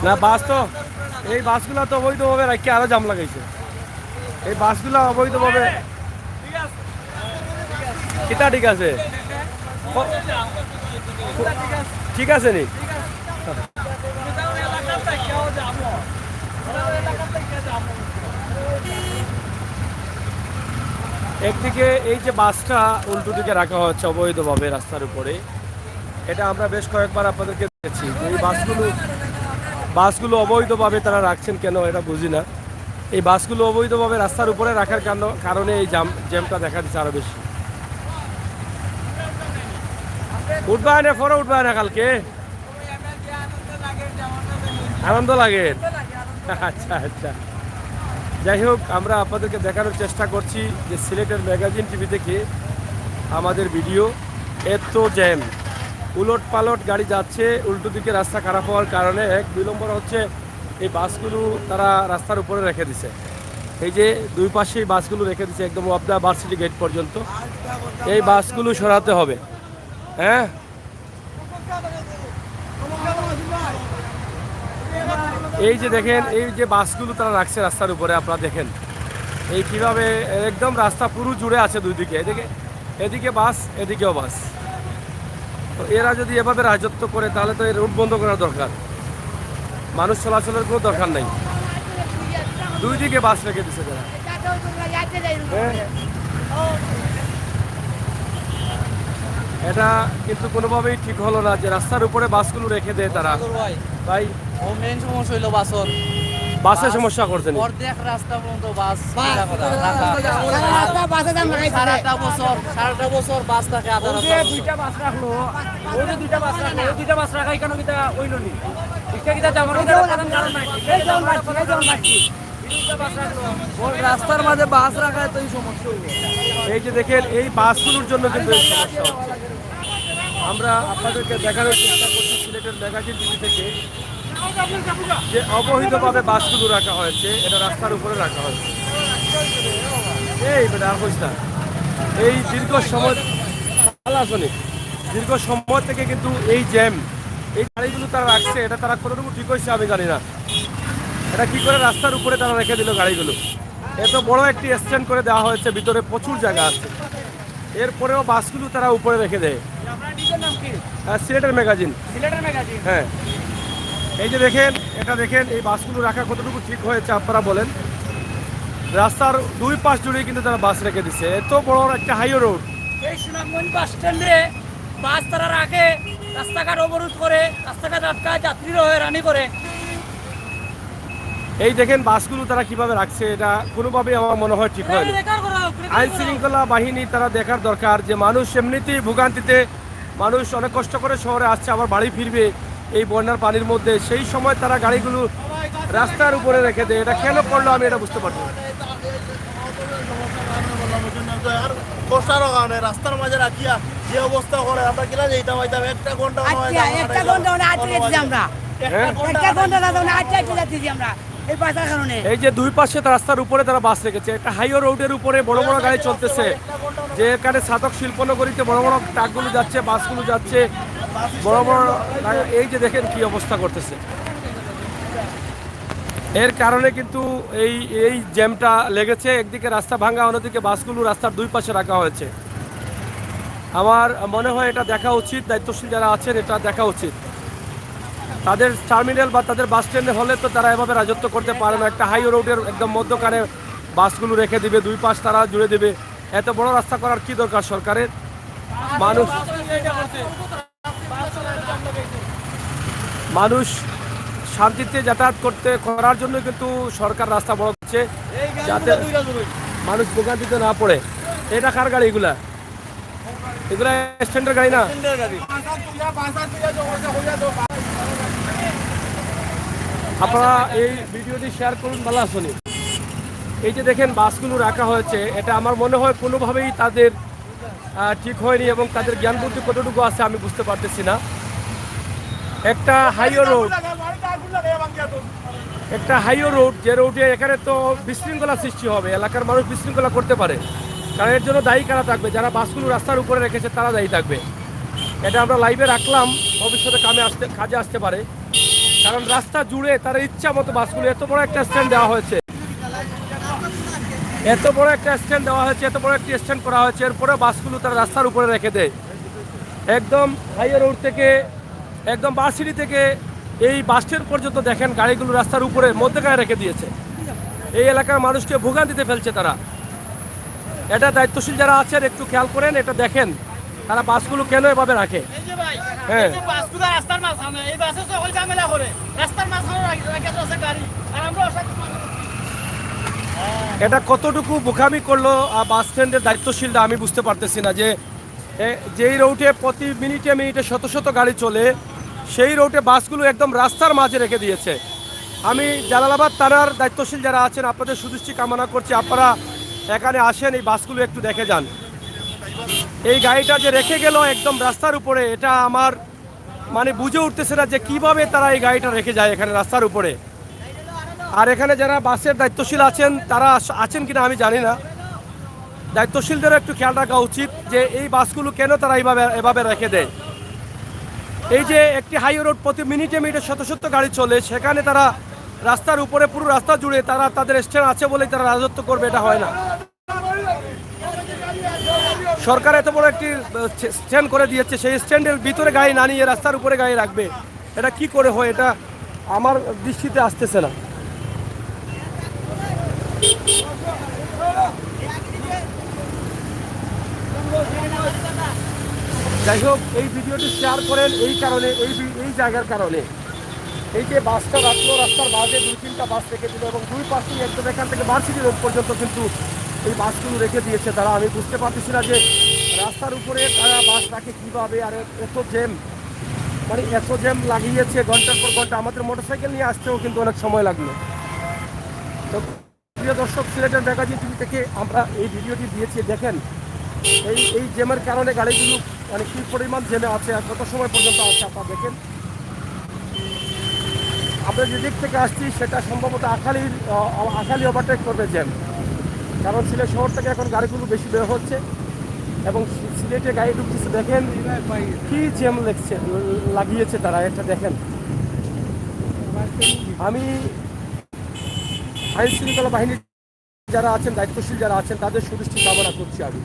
না বাস তো, এই বাসগুলা তো অবৈধভাবে রাখি আরো জাম লাগাইছে, এই বাসগুলা অবৈধভাবে। কিতা ঠিক আছে, ঠিক আছে নি? একদিকে এই যে বাসটা উল্টো দিকে রাখা হচ্ছে অবৈধভাবে রাস্তার উপরে, এটা আমরা বেশ কয়েকবার আপনাদেরকে দেখেছি। এই বাসগুলো অবৈধভাবে তারা রাখছেন কেন এটা বুঝি না। এই বাসগুলো অবৈধভাবে রাস্তার উপরে রাখার কারণে এই জ্যামটা দেখা দিচ্ছে আরো বেশি। উঠবা না পরে উঠবা না কালকে, আনন্দ লাগে। আচ্ছা আচ্ছা, যাই হোক, আমরা আপনাদেরকে দেখানোর চেষ্টা করছি যে সিলেটের ম্যাগাজিন টিভি থেকে আমাদের ভিডিও। এত জ্যাম, উলট পালট গাড়ি যাচ্ছে, উল্টো দিকে রাস্তা খারাপ হওয়ার কারণে 1-2 নম্বর হচ্ছে এই বাসগুলো তারা রাস্তার উপরে রেখে দিছে। এই যে দুই পাশেই বাসগুলো রেখে দিছে একদম অবদা ভার্সিটি গেট পর্যন্ত, এই বাসগুলো সরাতে হবে। হ্যাঁ, এই যে দেখেন, এই যে বাসগুলো তারা রাখছে রাস্তার উপরে, আপনারা দেখেন এই কিভাবে একদম রাস্তা পুরো জুড়ে আছে দুই দিকে, এদিকে বাস এদিকেও বাস। তো এরা যদি এভাবে রাজত্ব করে তাহলে তো এর রুট বন্ধ করা দরকার, মানুষ চলাচলের কোনো দরকার নেই। দুই দিকে বাস রেখে দিচ্ছে তারা। এটা কিন্তু কোনোভাবেই ঠিক হলো না যে রাস্তার উপরে বাসগুলো রেখে দেয় তারা। ভাই ও মেন সমস্যা হইলো বাসের সমস্যা করছেন, অর্ধেক রাস্তা পর্যন্ত বাস সারাটা বছর বাস থাকে। দুইটা বাস রাখলো, ওই যে দুইটা বাস রাখলো, ওই দুইটা বাস রাখাই কেন কিতা হইলো নি? ঠিকঠাক কিতা যাবার কারণ নাই, রাস্তার মাঝে বাস রাখায় তো এই সমস্যা হইলো। এই যে দেখেন এই বাসগুলোর জন্য কিন্তু এই সমস্যা হচ্ছে। আমরা আপনাদেরকে দেখানোর চেষ্টা করছি সিলেটের ম্যাগাজিন টিভি থেকে যে অবৈধভাবে বাসগুলো রাখা হয়েছে, এটা রাস্তার উপরে রাখা হয়েছে। এই বেটা অবস্থা, এই দীর্ঘ সময় থেকে কিন্তু এই জ্যাম, এই গাড়িগুলো তারা রাখছে, এটা তারা কোনোটুকু ঠিক হয়েছে আমি জানি না। এটা কি করে রাস্তার উপরে তারা রেখে দিল গাড়িগুলো? এত বড় একটি স্ট্যান্ড করে দেওয়া হয়েছে, ভিতরে প্রচুর জায়গা আছে, এরপরেও বাসগুলো তারা উপরে রেখে দেয়। সিলেটের ম্যাগাজিন। হ্যাঁ, এই যে দেখেন, এটা দেখেন এই বাসগুলো রাখা কতটুকু ঠিক হয়েছে আপনারা বলেন। রাস্তার দুই পাশ জুড়ে কিন্তু তারা বাস রেখে দিচ্ছে, এত বড় একটা হাইওয়ে রোড। এই সুনামগঞ্জ বাস স্ট্যান্ডে বাস তারা রাখে, রাস্তাঘাট অবরোধ করে, রাস্তাঘাট আটকায়, যাত্রীরা হয়রানি করে। এই দেখেন বাসগুলো তারা কিভাবে রাখছে, এটা কোনোভাবেই আমার মনে হয় ঠিক হয়নি। আইন শৃঙ্খলা বাহিনী তারা দেখার দরকার যে মানুষ এমনিতেই ভোগান্তিতে, মানুষ অনেক কষ্ট করে শহরে আসছে, আবার বাড়ি ফিরবে এই বন্যার পানির মধ্যে, সেই সময় তারা গাড়িগুলো রাস্তার উপরে রেখে দেয়। এটা কেন করলো আমি এটা বুঝতে পারছি না। রাস্তার মাঝে রাখিয়া যে অবস্থা করে আমরা কিনা যেতাম একটা ঘন্টা এই বাসের কারণে। এই যে দুই পাশে রাস্তার উপরে তারা বাস রেখেছে, একটা হাইওয়ে রোডের উপরে বড় বড় গাড়ি চলতেছে, যে এখানে সাধক শিল্পনগরীতে বড় বড় ট্রাকগুলো যাচ্ছে, বাসগুলো যাচ্ছে, বড় বড় এই যে দেখেন কি অবস্থা করতেছে। এর কারণে কিন্তু এই এই জ্যামটা লেগেছে। একদিকে রাস্তা ভাঙা, অন্যদিকে বাসগুলো রাস্তার দুই পাশে রাখা হয়েছে। আমার মনে হয় এটা দেখা উচিত, দায়িত্বশীল যারা আছেন এটা দেখা উচিত। তাদের টার্মিনাল বা তাদের বাস স্ট্যান্ডে হলে তো তারা এভাবে রাজত্ব করতে পারে না। একটা হাইওয়ে রোডের একদম মধ্যখানে বাসগুলো রেখে দিবে, দুই পাশ তারা জুড়ে দেবে। এত বড় রাস্তা করার কি দরকার সরকারের? মানুষ শান্তিতে যাতায়াত করার জন্য কিন্তু সরকার রাস্তা বড় করছে, যাতে মানুষ ভোগান্তিতে না পড়ে। এটা কার গাড়ি? এগুলা স্ট্যান্ডের গাড়ি না। আপনারা এই ভিডিওটি শেয়ার করুন, ভালো আসুন। এই যে দেখেন বাসগুলো রাখা হয়েছে, এটা আমার মনে হয় কোনোভাবেই তাদের ঠিক হয়নি, এবং তাদের জ্ঞান বুদ্ধি কতটুকু আছে আমি বুঝতে পারতেছি না। একটা হাইওয়ে রোড, যে রোডে এখানে তো বিশৃঙ্খলা সৃষ্টি হবে, এলাকার মানুষ বিশৃঙ্খলা করতে পারে, কারণ এর জন্য দায়ী কারা থাকবে? যারা বাসগুলো রাস্তার উপরে রেখেছে তারা দায়ী থাকবে। এটা আমরা লাইভে রাখলাম, ভবিষ্যতে কাজে আসতে পারে, কারণ রাস্তা জুড়ে তার ইচ্ছা মতো বাসগুলো, এত বড় একটা স্ট্যান্ড দেওয়া হয়েছে, এত বড় একটা স্ট্যান্ড করা হয়েছে, এরপরে বাসগুলো তারা রাস্তার উপরে রেখে দেয়। একদম হাইওয়ে রোড থেকে, একদম বাসিটি থেকে এই বাস স্ট্যান্ড পর্যন্ত দেখেন গাড়িগুলো রাস্তার উপরে মধ্যখানে রেখে দিয়েছে। এই এলাকার মানুষকে ভোগান্তিতে ফেলছে তারা। এটা দায়িত্বশীল যারা আছেন একটু খেয়াল করেন, এটা দেখেন তারা বাসগুলো কেন এভাবে রাখে। হ্যাঁ, এটা কতটুকু বোকামি করলো বাস স্ট্যান্ডের দায়িত্বশীলরা আমি বুঝতে পারতেছি না। যেই রোডে প্রতি মিনিটে মিনিটে শত শত গাড়ি চলে, সেই রোডে বাসগুলো একদম রাস্তার মাঝে রেখে দিয়েছে। আমি জালালাবাদ থানার দায়িত্বশীল যারা আছেন আপনাদের সুদৃষ্টি কামনা করছি, আপনারা এখানে আসেন, এই বাসগুলো একটু দেখে যান। এই গাড়িটা যে রেখে গেল একদম রাস্তার উপরে, এটা আমার মানে বুঝে উঠতেছে না যে কিভাবে তারা এই গাড়িটা রেখে যায় এখানে রাস্তার উপরে। আর এখানে যারা বাসের দায়িত্বশীল আছেন তারা আছেন কিনা আমি জানি না, দায়িত্বশীলদেরও একটু খেয়াল রাখা উচিত যে এই বাসগুলো কেন তারা এভাবে রেখে দেয়। এই যে একটি হাইওয়ে রোড প্রতি মিনিটে মিনিটে শত শত গাড়ি চলে, সেখানে তারা রাস্তার উপরে পুরো রাস্তা জুড়ে তারা তাদের স্ট্যান্ড আছে বলেই তারা রাজত্ব করবে, এটা হয় না। সরকার এত বড় একটি স্ট্যান্ড করে দিয়েছে, সেই স্ট্যান্ডের ভিতরে গাড়ি না নিয়ে রাস্তার উপরে গাড়ি রাখবে, এটা কি করে হয়? এটা আমার দৃষ্টিতে আসতেছে না। যাই হোক, এই ভিডিওটি শেয়ার করেন এই কারণে, এই জায়গার কারণে। এই যে বাসটা রাখলো, রাস্তার বাসে 2-3টা বাস রেখে দিল, এবং দুই পাশেই একদম এখান থেকে ভার্সিটি রোড পর্যন্ত কিন্তু এই বাসগুলো রেখে দিয়েছে তারা। আমি বুঝতে পারতেছি না যে রাস্তার উপরে তারা বাস রাখে কীভাবে। আর এত জ্যাম, মানে এত জ্যাম লাগিয়েছে ঘন্টার পর ঘন্টা। আমাদের মোটরসাইকেল নিয়ে আসতেও কিন্তু অনেক সময় লাগলো। তো প্রিয় দর্শক, সিলেটের ম্যাগাজিন টিভি থেকে আমরা এই ভিডিওটি দিয়েছি, দেখেন এই জ্যামের কারণে গাড়িগুলো মানে কী পরিমাণ জ্যামে আছে আর কত সময় পর্যন্ত আছে আপনারা দেখেন। আমরা যে দিক থেকে আসছি সেটা সম্ভবত আখালি ওভারটেক করবে জ্যাম, কারণ সিলেট শহর থেকে এখন গাড়িগুলো বেশি বের হচ্ছে এবং সিলেটে গাড়ি ঢুকতেছে। দেখেন কি জ্যাম লাগিয়েছে তারা, এটা দেখেন। আমি আইন শৃঙ্খলা বাহিনীর যারা আছেন, দায়িত্বশীল যারা আছেন, তাদের সুদৃষ্টি কামনা করছি। আমি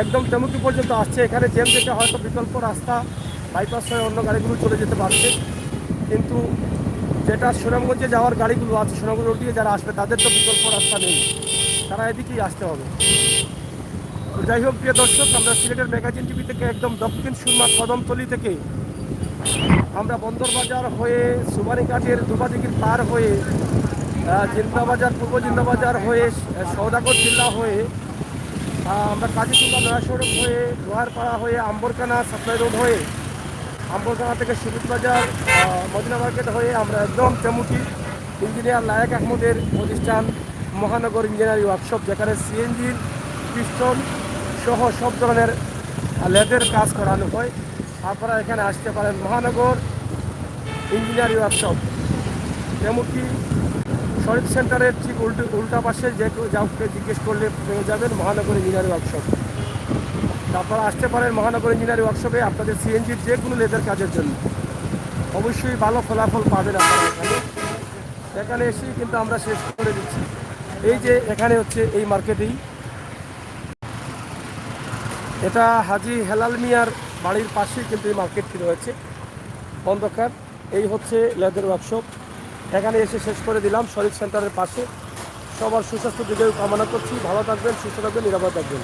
একদম তেমুকি পর্যন্ত আসছে, এখানে জ্যাম যেতে হয়তো বিকল্প রাস্তা বাইপাস হয়ে অন্য গাড়িগুলো চলে যেতে পারছে, কিন্তু যেটা সুনামগঞ্জে যাওয়ার গাড়িগুলো আছে, সুনামগঞ্জ রোড দিয়ে যারা আসবে তাদের তো বিকল্প রাস্তা নেই, তারা এদিকেই আসতে হবে। তো যাই হোক প্রিয় দর্শক, আমরা সিলেটের ম্যাগাজিন টিভি থেকে একদম দক্ষিণ সুরমা কদমতলি থেকে আমরা বন্দরবাজার হয়ে সুমারিঘাটের দুবাদিঘির পার হয়ে জিন্দাবাজার, পূর্ব জিন্দাবাজার হয়ে সওদাগর জেলা হয়ে আমরা কাজীতুল্লাহ নয়া সড়ক হয়ে লোহারপাড়া হয়ে আম্বরকানা সাপ্লাই রোড হয়ে আম্বরকানা থেকে সুবিদ বাজার মদিনা মার্কেট হয়ে আমরা একদম তেমুকি ইঞ্জিনিয়ার লায়েক আহমদের প্রতিষ্ঠান মহানগর ইঞ্জিনিয়ারিং ওয়ার্কশপ, যেখানে সিএনজির পিস্টন সহ সব ধরনের লেদের কাজ করানো হয়। আপনারা এখানে আসতে পারেন, মহানগর ইঞ্জিনিয়ারিং ওয়ার্কশপ। এমনকি শরীফ সেন্টারের ঠিক উল্টা পাশে যে কেউ যাকে জিজ্ঞেস করলে পেয়ে যাবেন মহানগর ইঞ্জিনিয়ারিং ওয়ার্কশপ। আপনারা আসতে পারেন মহানগর ইঞ্জিনিয়ারিং ওয়ার্কশপে আপনাদের সিএনজির যে কোনো লেদার কাজের জন্য। অবশ্যই ভালো ফলাফল পাবেন আপনারা এখানে এসেই কিন্তু আমরা শেষ করে দিচ্ছি। এই যে এখানে হচ্ছে এই মার্কেটেই, এটা হাজি হেলাল মিয়ার বাড়ির পাশেই কিন্তু এই মার্কেটটি রয়েছে অন্ধকার। এই হচ্ছে লেদার ওয়ার্কশপ, এখানে এসে শেষ করে দিলাম শরীফ সেন্টারের পাশে। সবার সুস্বাস্থ্য দিকেও কামনা করছি। ভালো থাকবেন, সুস্থ থাকবেন, নিরাপদ থাকবেন।